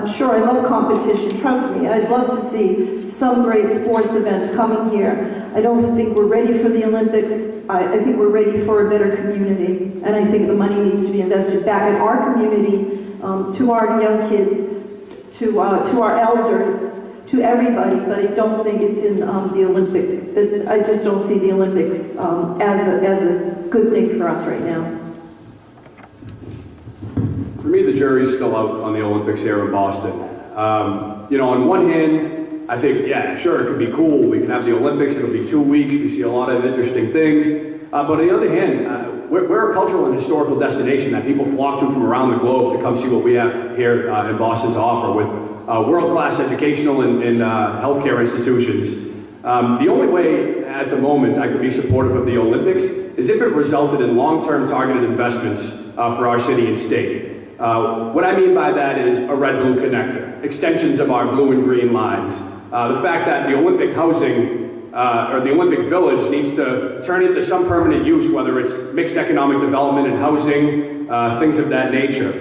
Sure, I love competition. Trust me, I'd love to see some great sports events coming here. I don't think we're ready for the Olympics. I think we're ready for a better community. And I think the money needs to be invested back in our community, to our young kids, to our elders, to everybody. But I don't think it's in the Olympic. I just don't see the Olympics as a good thing for us right now. For me, the jury's still out on the Olympics here in Boston. On one hand, I think, yeah, sure, it could be cool. We can have the Olympics. It'll be 2 weeks. We see a lot of interesting things. But on the other hand, we're a cultural and historical destination that people flock to from around the globe to come see what we have here in Boston to offer with world-class educational and healthcare institutions. The only way at the moment I could be supportive of the Olympics is if it resulted in long-term targeted investments for our city and state. What I mean by that is a red-blue connector, extensions of our blue and green lines. The fact that the Olympic housing or the Olympic Village needs to turn into some permanent use, whether it's mixed economic development and housing, things of that nature.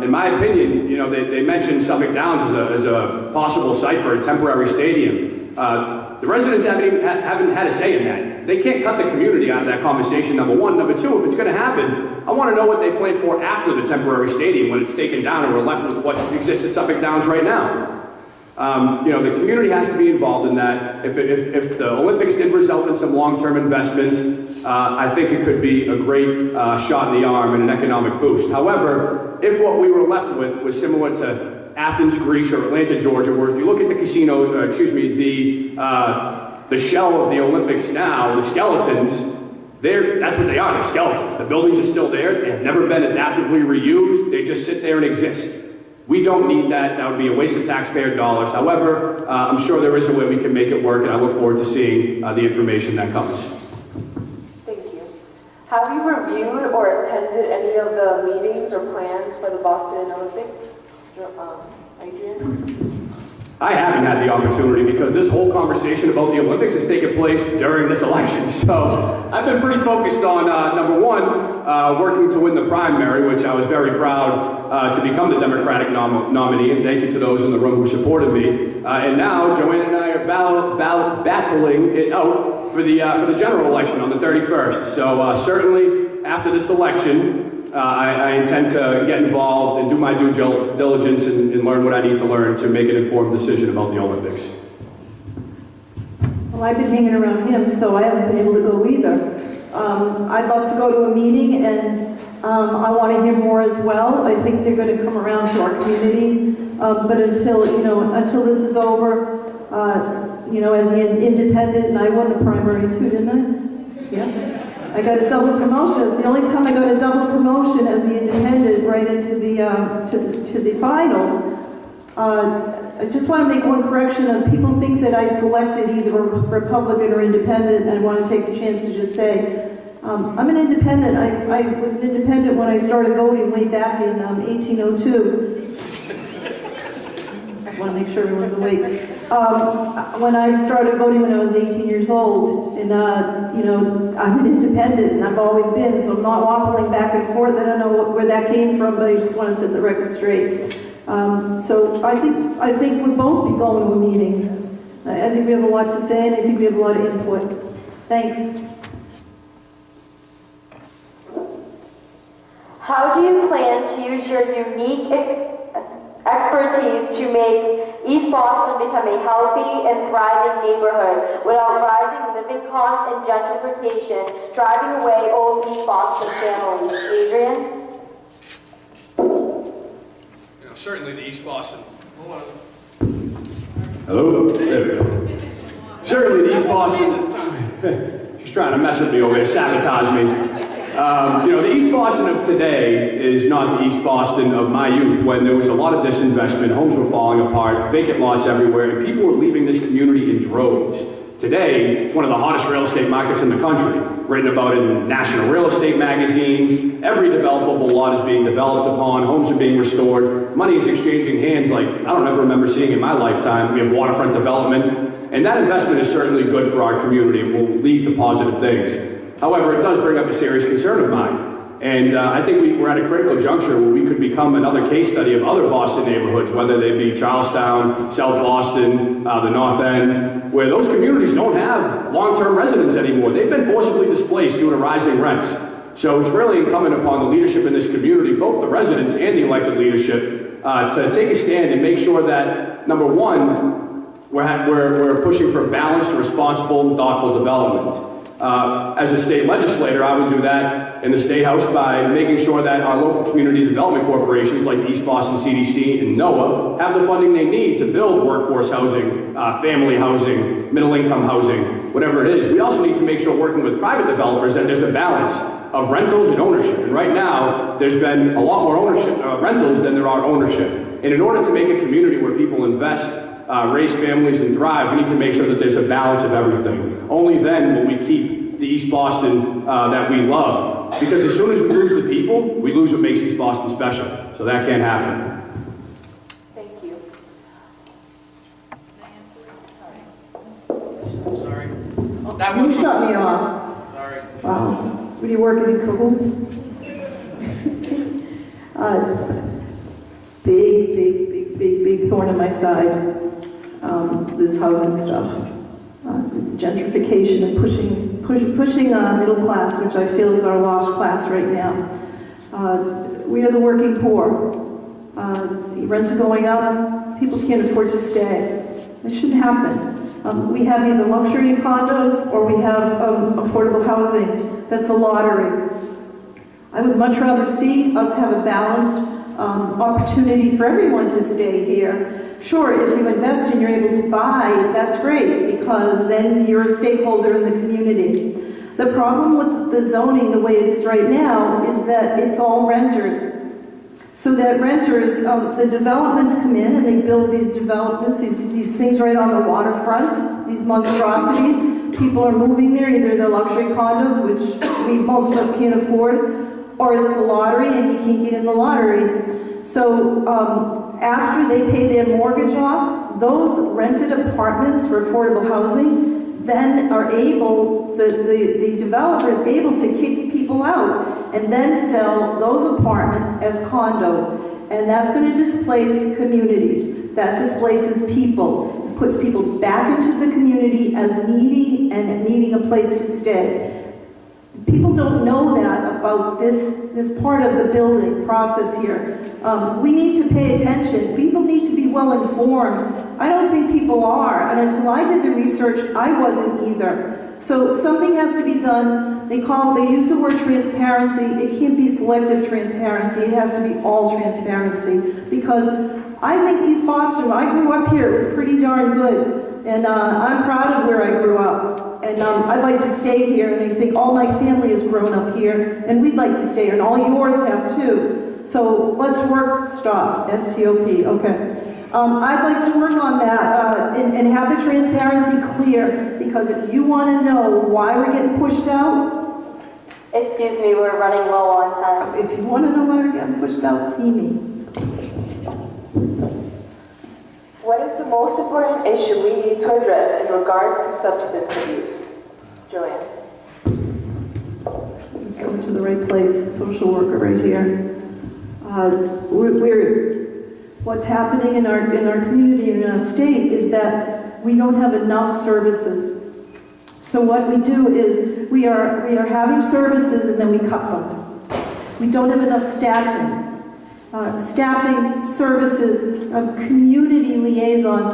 In my opinion, they mentioned Suffolk Downs as a possible site for a temporary stadium. The residents haven't had a say in that. They can't cut the community out of that conversation, number one. Number two, if it's going to happen, I want to know what they plan for after the temporary stadium when it's taken down and we're left with what exists at Suffolk Downs right now. The community has to be involved in that. If the Olympics did result in some long-term investments, I think it could be a great shot in the arm and an economic boost. However, if what we were left with was similar to Athens, Greece, or Atlanta, Georgia, where if you look at the casino, the shell of the Olympics now, the skeletons, that's what they are, they're skeletons. The buildings are still there, they have never been adaptively reused, they just sit there and exist. We don't need that. That would be a waste of taxpayer dollars. However, I'm sure there is a way we can make it work, and I look forward to seeing the information that comes. Thank you. Have you reviewed or attended any of the meetings or plans for the Boston Olympics? Adrian? I haven't had the opportunity because this whole conversation about the Olympics has taken place during this election. So I've been pretty focused on, number one, working to win the primary, which I was very proud to become the Democratic nominee, and thank you to those in the room who supported me. And now Joanne and I are battling it out for the general election on the 31st. So certainly after this election, I intend to get involved and do my due diligence and learn what I need to learn to make an informed decision about the Olympics. Well, I've been hanging around him, so I haven't been able to go either. I'd love to go to a meeting, and I want to hear more as well. I think they're going to come around to our community, but until this is over, as the independent, and I won the primary too, didn't I? Yeah. I got a double promotion. It's the only time I got a double promotion as the independent right into the to the finals. I just want to make one correction. People think that I selected either Republican or independent, and I want to take the chance to just say I'm an independent. I was an independent when I started voting way back in 1802. Just want to make sure everyone's awake. When I started voting when I was 18 years old, and you know, I'm an independent, and I've always been, so I'm not waffling back and forth. I don't know where that came from, but I just want to set the record straight. So I think we'll both be going to a meeting. I think we have a lot to say, and I think we have a lot of input. Thanks. How do you plan to use your unique expertise to make East Boston become a healthy and thriving neighborhood without rising living costs and gentrification driving away old East Boston families? Adrian? Certainly the East Boston. Hold on. Hello? There we go. Certainly the East Boston. She's trying to mess with me over there, sabotage me. You know, the East Boston of today is not the East Boston of my youth, when there was a lot of disinvestment, homes were falling apart, vacant lots everywhere, and people were leaving this community in droves. Today, it's one of the hottest real estate markets in the country, written about in national real estate magazines. Every developable lot is being developed upon, homes are being restored, money is exchanging hands like I don't ever remember seeing in my lifetime. We have waterfront development, and that investment is certainly good for our community. It will lead to positive things. However, it does bring up a serious concern of mine. And I think we're at a critical juncture where we could become another case study of other Boston neighborhoods, whether they be Charlestown, South Boston, the North End, where those communities don't have long-term residents anymore. They've been forcibly displaced due to rising rents. So it's really incumbent upon the leadership in this community, both the residents and the elected leadership, to take a stand and make sure that, number one, we're pushing for balanced, responsible, thoughtful development. As a state legislator, I would do that in the State House by making sure that our local community development corporations like the East Boston CDC and NOAA have the funding they need to build workforce housing, family housing, middle-income housing, whatever it is. We also need to make sure, working with private developers, that there's a balance of rentals and ownership. And right now, there's been a lot more ownership, rentals than there are ownership. And in order to make a community where people invest, raise families, and thrive, we need to make sure that there's a balance of everything. Only then will we keep the East Boston that we love. Because as soon as we lose the people, we lose what makes East Boston special. So that can't happen. Thank you. Sorry. That you shut me off. Sorry. Wow. What are you working in cahoots? Big thorn in my side. This housing stuff. Gentrification and pushing middle class, which I feel is our lost class right now. We are the working poor. The rents are going up. People can't afford to stay. It shouldn't happen. We have either luxury condos or we have affordable housing. That's a lottery. I would much rather see us have a balanced opportunity for everyone to stay here. Sure, if you invest and you're able to buy, that's great, because then you're a stakeholder in the community. The problem with the zoning the way it is right now is that it's all renters. So that renters, the developments come in and they build these developments, these things right on the waterfront, these monstrosities. People are moving there, either they're luxury condos, which most of us can't afford, or it's the lottery and you can't get in the lottery. So after they pay their mortgage off, those rented apartments for affordable housing then are able, the developer is able to kick people out and then sell those apartments as condos. And that's going to displace communities. That displaces people. It puts people back into the community as needy and needing a place to stay. People don't know that about this part of the building process here. We need to pay attention. People need to be well informed. I don't think people are, and until I did the research, I wasn't either. So something has to be done. They use the word transparency. It can't be selective transparency. It has to be all transparency. Because I think East Boston, I grew up here, it was pretty darn good. and I'm proud of where I grew up. And I'd like to stay here, and I think all my family has grown up here, and we'd like to stay here, and all yours have too. So let's work, stop, S-T-O-P, okay. I'd like to work on that and have the transparency clear, because if you want to know why we're getting pushed out, Excuse me, we're running low on time. if you want to know why we're getting pushed out, see me. What is the most important issue we need to address in regards to substance abuse? Joanne. Go to the right place, social worker right here. What's happening in our community and in our state is that we don't have enough services. So what we do is we are having services and then we cut them. We don't have enough staffing. Staffing, services, community liaisons.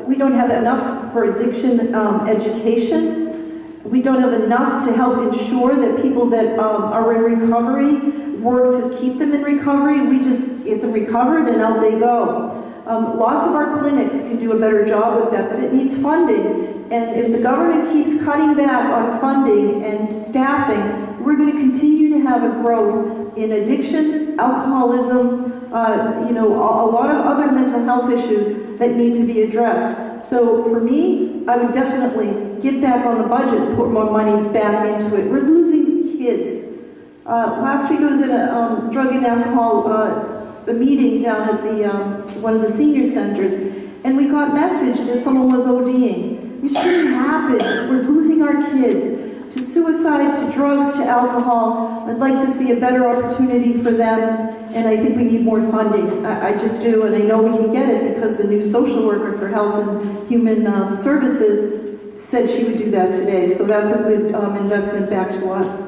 We don't have enough for addiction education. We don't have enough to help ensure that people that are in recovery work to keep them in recovery. We just get them recovered and out they go. Lots of our clinics can do a better job with that, but it needs funding. And if the government keeps cutting back on funding and staffing, we're going to continue to have a growth in addictions, alcoholism, a lot of other mental health issues that need to be addressed. So for me, I would definitely get back on the budget and put more money back into it. We're losing kids. Last week I was at a drug and alcohol a meeting down at the one of the senior centers, and we got message that someone was ODing. It shouldn't happen. We're losing our kids to suicide, to drugs, to alcohol. I'd like to see a better opportunity for them, and I think we need more funding. I just do, and I know we can get it because the new social worker for health and human services said she would do that today. So that's a good investment back to us.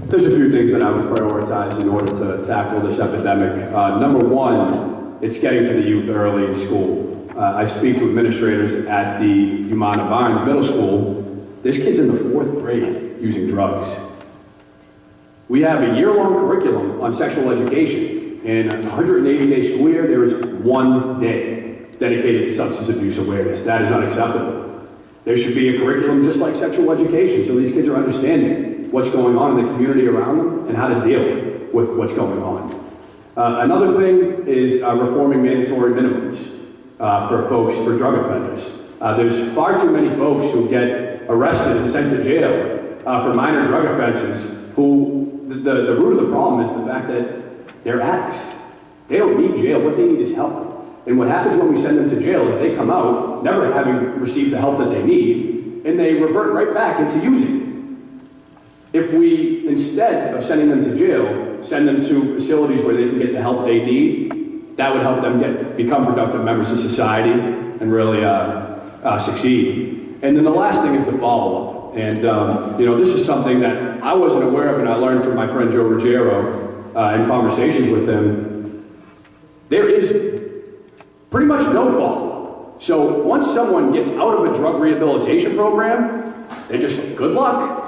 There's a few things that I would prioritize in order to tackle this epidemic. Number one, it's getting to the youth early in school. I speak to administrators at the Humana Barnes Middle School. There's kids in the 4th grade using drugs. We have a year-long curriculum on sexual education. In a 180-day school year, there is 1 day dedicated to substance abuse awareness. That is unacceptable. There should be a curriculum just like sexual education, so these kids are understanding what's going on in the community around them and how to deal with what's going on. Another thing is reforming mandatory minimums for folks, for drug offenders. There's far too many folks who get arrested and sent to jail for minor drug offenses who, the root of the problem is the fact that they're addicts. They don't need jail, what they need is help. And what happens when we send them to jail is they come out never having received the help that they need, and they revert right back into using. If we, instead of sending them to jail, send them to facilities where they can get the help they need, that would help them become productive members of society and really succeed. And then the last thing is the follow-up. And this is something that I wasn't aware of, and I learned from my friend Joe Ruggiero in conversations with him. There is pretty much no follow-up. So once someone gets out of a drug rehabilitation program, they just say, good luck.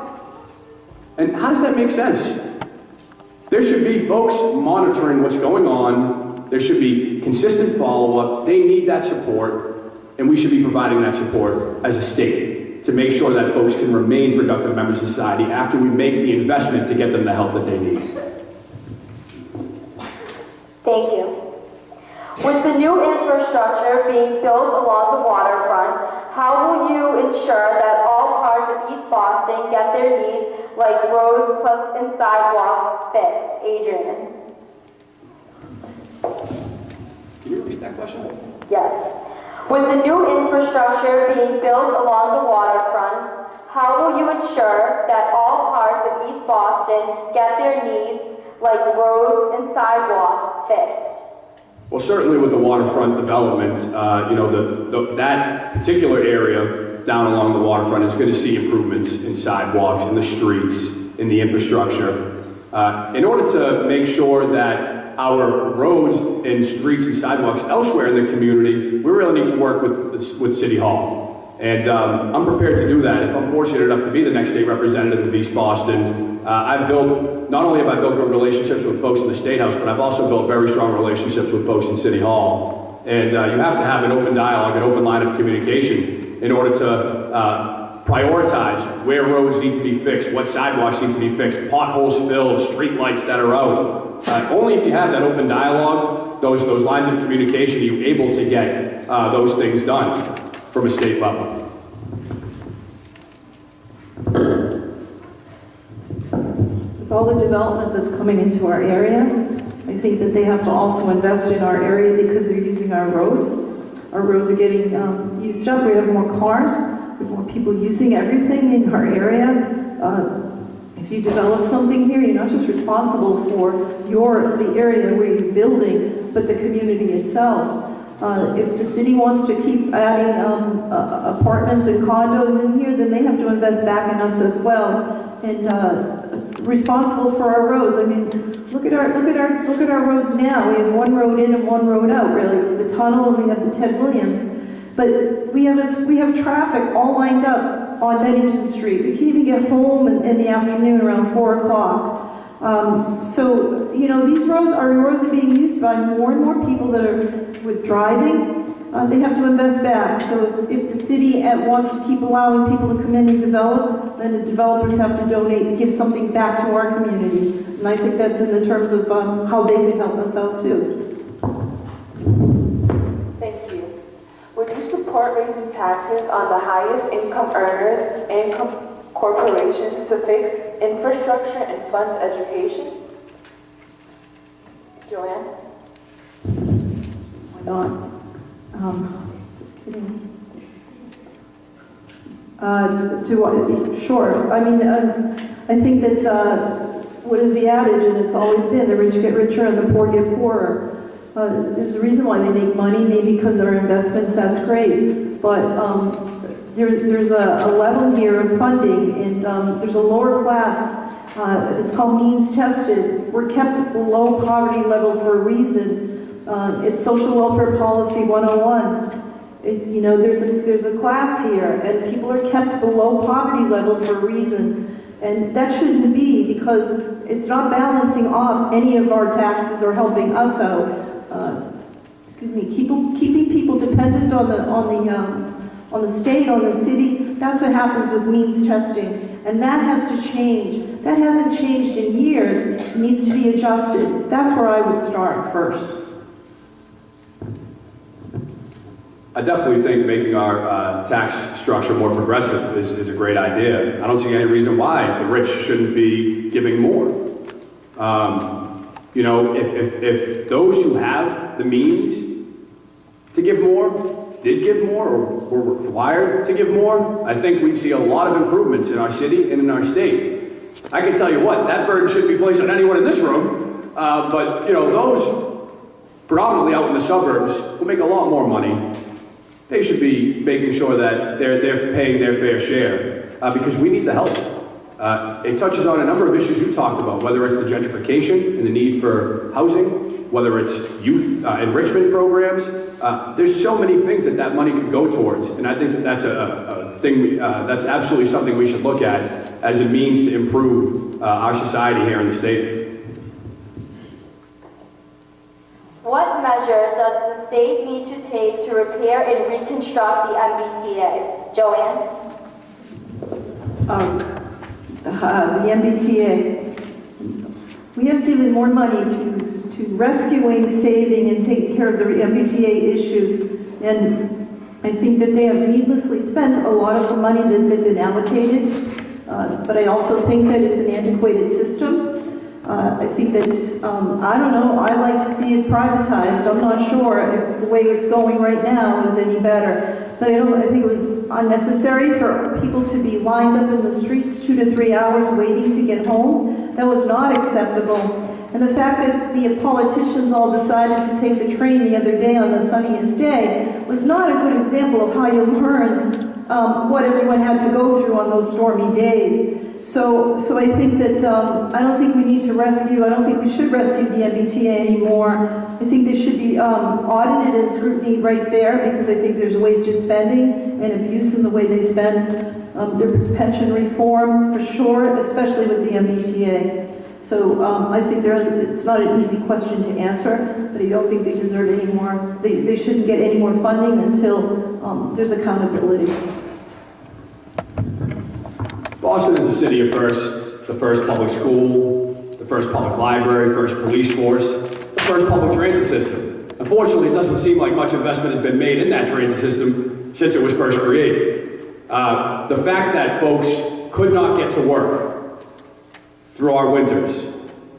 And how does that make sense? There should be folks monitoring what's going on. There should be consistent follow-up. They need that support, and we should be providing that support as a state to make sure that folks can remain productive members of society after we make the investment to get them the help that they need. Thank you. With the new infrastructure being built along the waterfront, how will you ensure that all parts of East Boston get their needs, like roads and sidewalks, fixed? Adrian. Can you repeat that question? Yes. With the new infrastructure being built along the waterfront, how will you ensure that all parts of East Boston get their needs, like roads and sidewalks, fixed? Well, certainly with the waterfront development, that particular area down along the waterfront is going to see improvements in sidewalks, in the streets, in the infrastructure. In order to make sure that our roads and streets and sidewalks elsewhere in the community, we really need to work with City Hall. And I'm prepared to do that. If I'm fortunate enough to be the next state representative of East Boston, not only have I built good relationships with folks in the State House, but I've also built very strong relationships with folks in City Hall. And you have to have an open dialogue, an open line of communication in order to prioritize where roads need to be fixed, what sidewalks need to be fixed, potholes filled, street lights that are out. Only if you have that open dialogue, those lines of communication, you're able to get those things done from a state level. With all the development that's coming into our area, I think that they have to also invest in our area because they're using our roads. Our roads are getting used up. We have more cars. We have more people using everything in our area. If you develop something here, you're not just responsible for the area where you're building, but the community itself. If the city wants to keep adding apartments and condos in here, then they have to invest back in us as well. And responsible for our roads. I mean, look at our roads now. We have one road in and one road out, really. The tunnel, and we have the Ted Williams. But we have traffic all lined up on Bennington Street. We can't even get home in the afternoon around 4 o'clock. So, you know, our roads are being used by more and more people that are with driving. They have to invest back. So if the city wants to keep allowing people to come in and develop, then the developers have to donate, give something back to our community. And I think that's in the terms of how they can help us out too. Thank you. Would you support raising taxes on the highest income earners and corporations to fix infrastructure and fund education? Joanne? Why not? Just kidding. Sure. I mean, I think that what is the adage, and it's always been, the rich get richer and the poor get poorer. There's a reason why they make money, maybe because they're investments, that's great. But there's a level here of funding, and there's a lower class. It's called means tested. We're kept below poverty level for a reason. It's social welfare policy 101. You know, there's a class here, and people are kept below poverty level for a reason. And that shouldn't be, because it's not balancing off any of our taxes or helping us out. Keeping people dependent on the state, on the city. That's what happens with means testing, and that has to change. That hasn't changed in years. It needs to be adjusted. That's where I would start first. I definitely think making our tax structure more progressive is a great idea. I don't see any reason why the rich shouldn't be giving more. You know, if those who have the means to give more did give more, or were required to give more, I think we'd see a lot of improvements in our city and in our state. I can tell you what, that burden shouldn't be placed on anyone in this room, but you know, those predominantly out in the suburbs who make a lot more money, they should be making sure that they're paying their fair share, because we need the help. It touches on a number of issues you talked about, whether it's the gentrification and the need for housing, whether it's youth enrichment programs. There's so many things that money could go towards, and I think that that's a thing, that's absolutely something we should look at as a means to improve our society here in the state. What measure does the state need to take to repair and reconstruct the MBTA? Joanne? The MBTA. We have given more money to rescuing, saving, and taking care of the MBTA issues, and I think that they have needlessly spent a lot of the money that they've been allocated, but I also think that it's an antiquated system. I think that, I don't know, I like to see it privatized. I'm not sure if the way it's going right now is any better. But I think it was unnecessary for people to be lined up in the streets 2 to 3 hours waiting to get home. That was not acceptable. And the fact that the politicians all decided to take the train the other day on the sunniest day was not a good example of how you learn what everyone had to go through on those stormy days. So I think that, I don't think we need to rescue, I don't think we should rescue the MBTA anymore. I think they should be audited and scrutiny right there, because I think there's wasted spending and abuse in the way they spend. Their pension reform, for sure, especially with the MBTA. So I think it's not an easy question to answer, but I don't think they deserve any more, they shouldn't get any more funding until there's accountability. Boston is a city of firsts, the first public school, the first public library, first police force, the first public transit system. Unfortunately, it doesn't seem like much investment has been made in that transit system since it was first created. The fact that folks could not get to work through our winters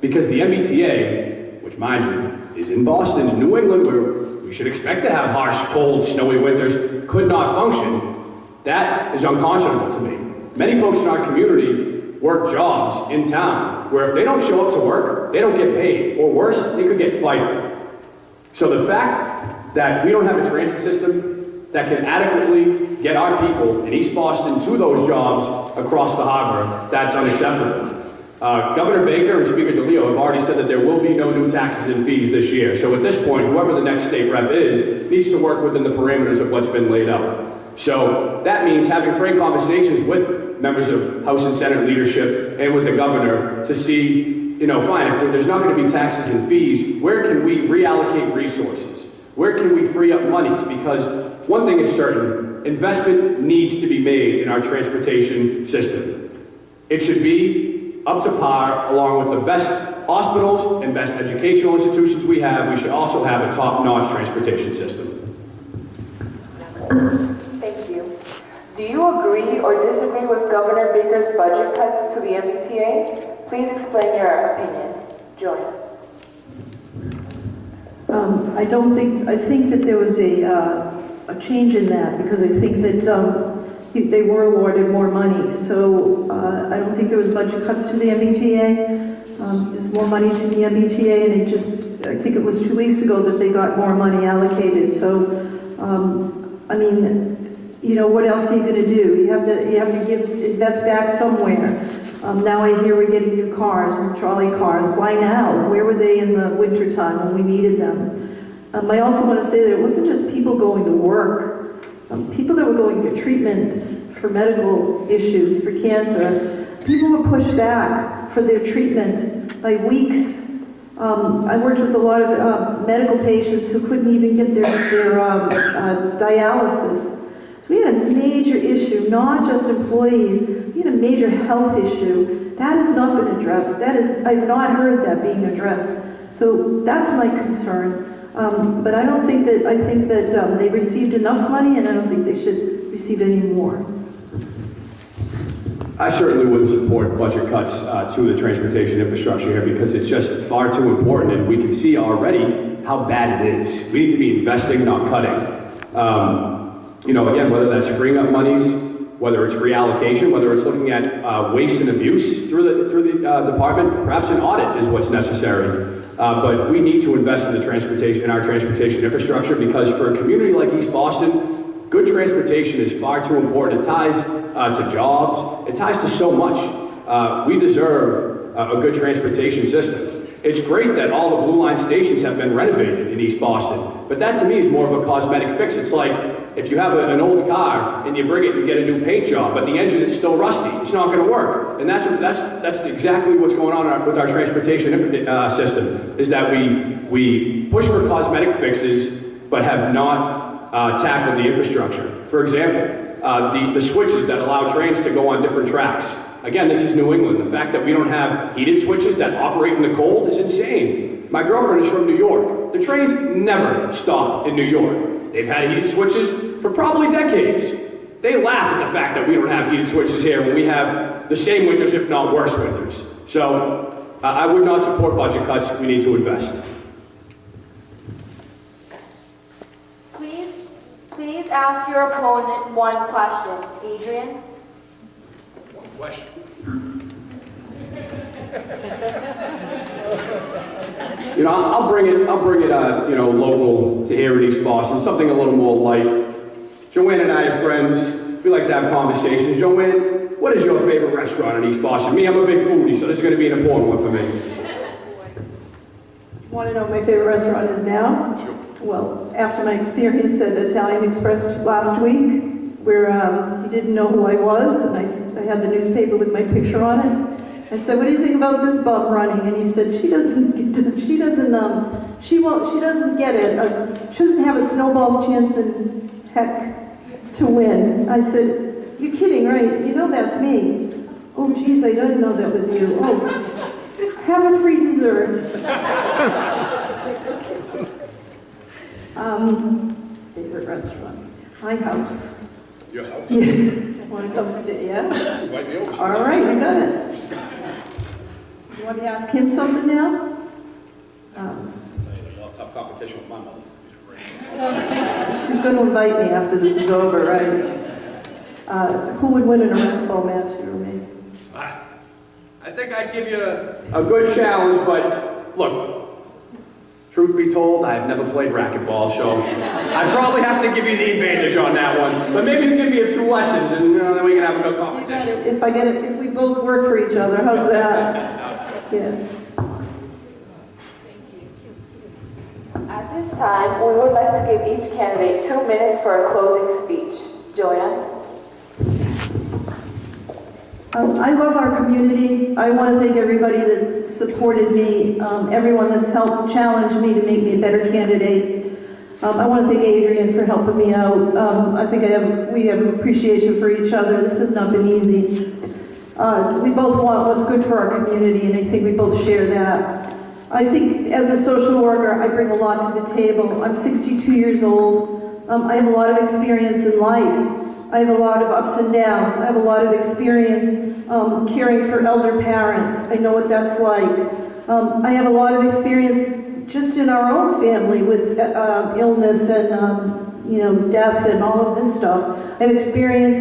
because the MBTA, which mind you, is in Boston and New England where we should expect to have harsh, cold, snowy winters, could not function, that is unconscionable to me. Many folks in our community work jobs in town where if they don't show up to work, they don't get paid, or worse, they could get fired. So the fact that we don't have a transit system that can adequately get our people in East Boston to those jobs across the harbor, that's unacceptable. Governor Baker and Speaker DeLeo have already said that there will be no new taxes and fees this year. So at this point, whoever the next state rep is, needs to work within the parameters of what's been laid out. So that means having frank conversations with members of House and Senate leadership and with the governor to see, fine, if there's not going to be taxes and fees, where can we reallocate resources? Where can we free up monies? Because one thing is certain, investment needs to be made in our transportation system. It should be up to par along with the best hospitals and best educational institutions we have. We should also have a top-notch transportation system. Thank you. Do you agree or disagree with Governor Baker's budget cuts to the MBTA? Please explain your opinion. Joanne. I think that there was a change in that because I think that they were awarded more money. So I don't think there was budget cuts to the MBTA. There's more money to the MBTA, and I think it was 2 weeks ago that they got more money allocated. So, what else are you going to do? You have to invest back somewhere. Now I hear we're getting new cars, new trolley cars. Why now? Where were they in the wintertime when we needed them? I also want to say that it wasn't just people going to work. People that were going to get treatment for medical issues, for cancer, people were pushed back for their treatment by weeks. I worked with a lot of medical patients who couldn't even get their dialysis. So we had a major issue, not just employees, we had a major health issue. That has not been addressed. I've not heard that being addressed. So that's my concern. But I think that they received enough money, and I don't think they should receive any more. I certainly wouldn't support budget cuts to the transportation infrastructure here because it's just far too important, and we can see already how bad it is. We need to be investing, not cutting. Again, whether that's freeing up monies, whether it's reallocation, whether it's looking at waste and abuse through the department, perhaps an audit is what's necessary. But we need to invest in our transportation infrastructure because for a community like East Boston, good transportation is far too important. It ties to jobs. It ties to so much. We deserve a good transportation system. It's great that all the Blue Line stations have been renovated in East Boston, but that to me is more of a cosmetic fix. It's like if you have an old car and you bring it and get a new paint job, but the engine is still rusty, it's not going to work. And that's exactly what's going on with our transportation system, is that we push for cosmetic fixes, but have not tackled the infrastructure. For example, the switches that allow trains to go on different tracks. Again, this is New England. The fact that we don't have heated switches that operate in the cold is insane. My girlfriend is from New York. The trains never stop in New York. They've had heated switches for probably decades. They laugh at the fact that we don't have heated switches here when we have the same winters, if not worse winters. So I would not support budget cuts. We need to invest. Please ask your opponent one question. Adrian? Question. I'll bring it local to here in East Boston, something a little more light. Joanne and I are friends. We like to have conversations. Joanne, what is your favorite restaurant in East Boston? Me, I'm a big foodie, so this is going to be an important one for me. Want to know what my favorite restaurant is now? Sure. Well, after my experience at Italian Express last week, where he didn't know who I was, and I had the newspaper with my picture on it, I said, what do you think about this bum running? And he said, she doesn't get it. She doesn't have a snowball's chance in heck to win. I said, you're kidding, right? You know that's me. Oh, geez, I didn't know that was you. Oh, have a free dessert. Favorite restaurant? My house. Your house? Yeah. Want to come today? Yeah? Invite me over. All right, I got it. You want to ask him something now? You'll have tough competition with my mother. She's going to invite me after this is over, right? Who would win in a racquetball match, you or me? I think I'd give you a good challenge, but look, truth be told, I've never played racquetball, so I'd probably have to give you the advantage on that one. But maybe you can give me a few lessons, and then we can have a good competition. If we both work for each other, how's that? Yeah. At this time, we would like to give each candidate 2 minutes for a closing speech. Joanne? I love our community. I want to thank everybody that's supported me, everyone that's helped challenge me to make me a better candidate. I want to thank Adrian for helping me out. I think we have appreciation for each other. This has not been easy. We both want what's good for our community, and I think we both share that. I think as a social worker, I bring a lot to the table. I'm 62 years old. I have a lot of experience in life. I have a lot of ups and downs. I have a lot of experience caring for elder parents. I know what that's like. I have a lot of experience just in our own family with illness and death and all of this stuff. I have experience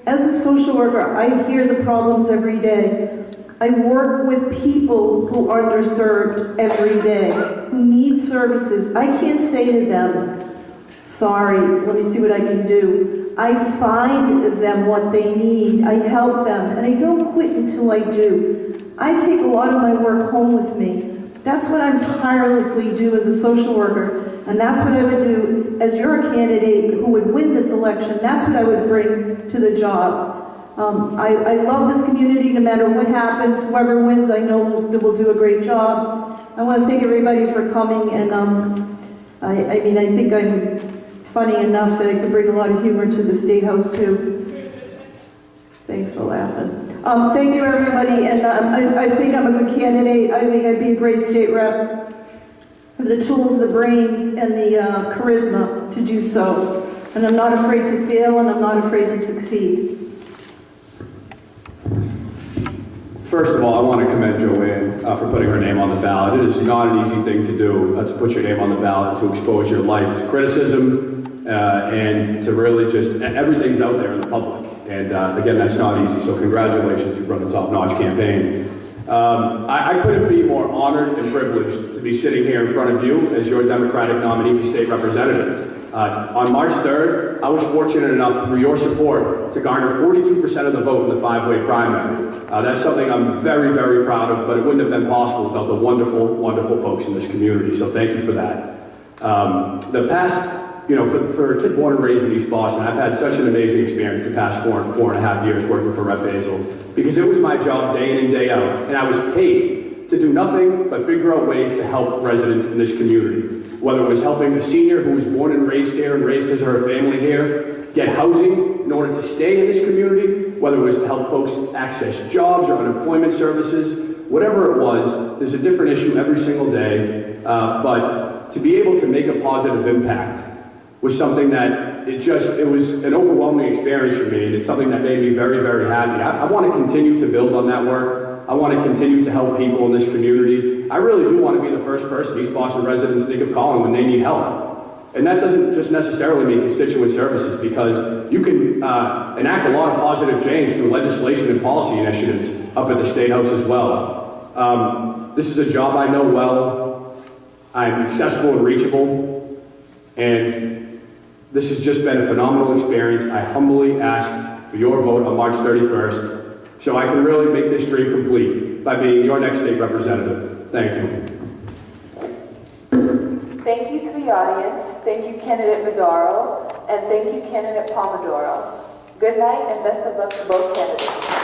as a social worker. I hear the problems every day. I work with people who are underserved every day, who need services. I can't say to them, sorry, let me see what I can do. I find them what they need. I help them, and I don't quit until I do. I take a lot of my work home with me. That's what I tirelessly do as a social worker, and that's what I would do as your candidate who would win this election. That's what I would bring to the job. I love this community no matter what happens. Whoever wins, I know that will do a great job. I want to thank everybody for coming, and I think I'm funny enough that I can bring a lot of humor to the State House too. Thanks for laughing. Thank you everybody, and I think I'm a good candidate. I think I'd be a great state rep. I have the tools, the brains, and the charisma to do so. And I'm not afraid to fail, and I'm not afraid to succeed. First of all, I want to commend Joanne for putting her name on the ballot. It is not an easy thing to do, to put your name on the ballot, to expose your life to criticism, and to really just, everything's out there in the public. And again, that's not easy, so congratulations, you've run a top-notch campaign. I couldn't be more honored and privileged to be sitting here in front of you as your Democratic nominee for state representative. On March 3rd, I was fortunate enough, through your support, to garner 42% of the vote in the 5-way primary. That's something I'm very, very proud of, but it wouldn't have been possible without the wonderful, wonderful folks in this community, so thank you for that. The past, for a kid born and raised in East Boston, I've had such an amazing experience the past four and a half years working for Rep. Basil, because it was my job day in and day out, and I was paid to do nothing but figure out ways to help residents in this community. Whether it was helping a senior who was born and raised here and raised his or her family here get housing in order to stay in this community, whether it was to help folks access jobs or unemployment services, whatever it was, there's a different issue every single day, but to be able to make a positive impact was something that it was an overwhelming experience for me, and it's something that made me very, very happy. I want to continue to build on that work. I want to continue to help people in this community. I really do want to be the first person East Boston residents think of calling when they need help. And that doesn't just necessarily mean constituent services, because you can enact a lot of positive change through legislation and policy initiatives up at the State House as well. This is a job I know well. I'm accessible and reachable, and this has just been a phenomenal experience. I humbly ask for your vote on March 31st so I can really make this dream complete by being your next state representative. Thank you. Thank you to the audience. Thank you, candidate Madaro, and thank you, candidate Pomodoro. Good night and best of luck to both candidates.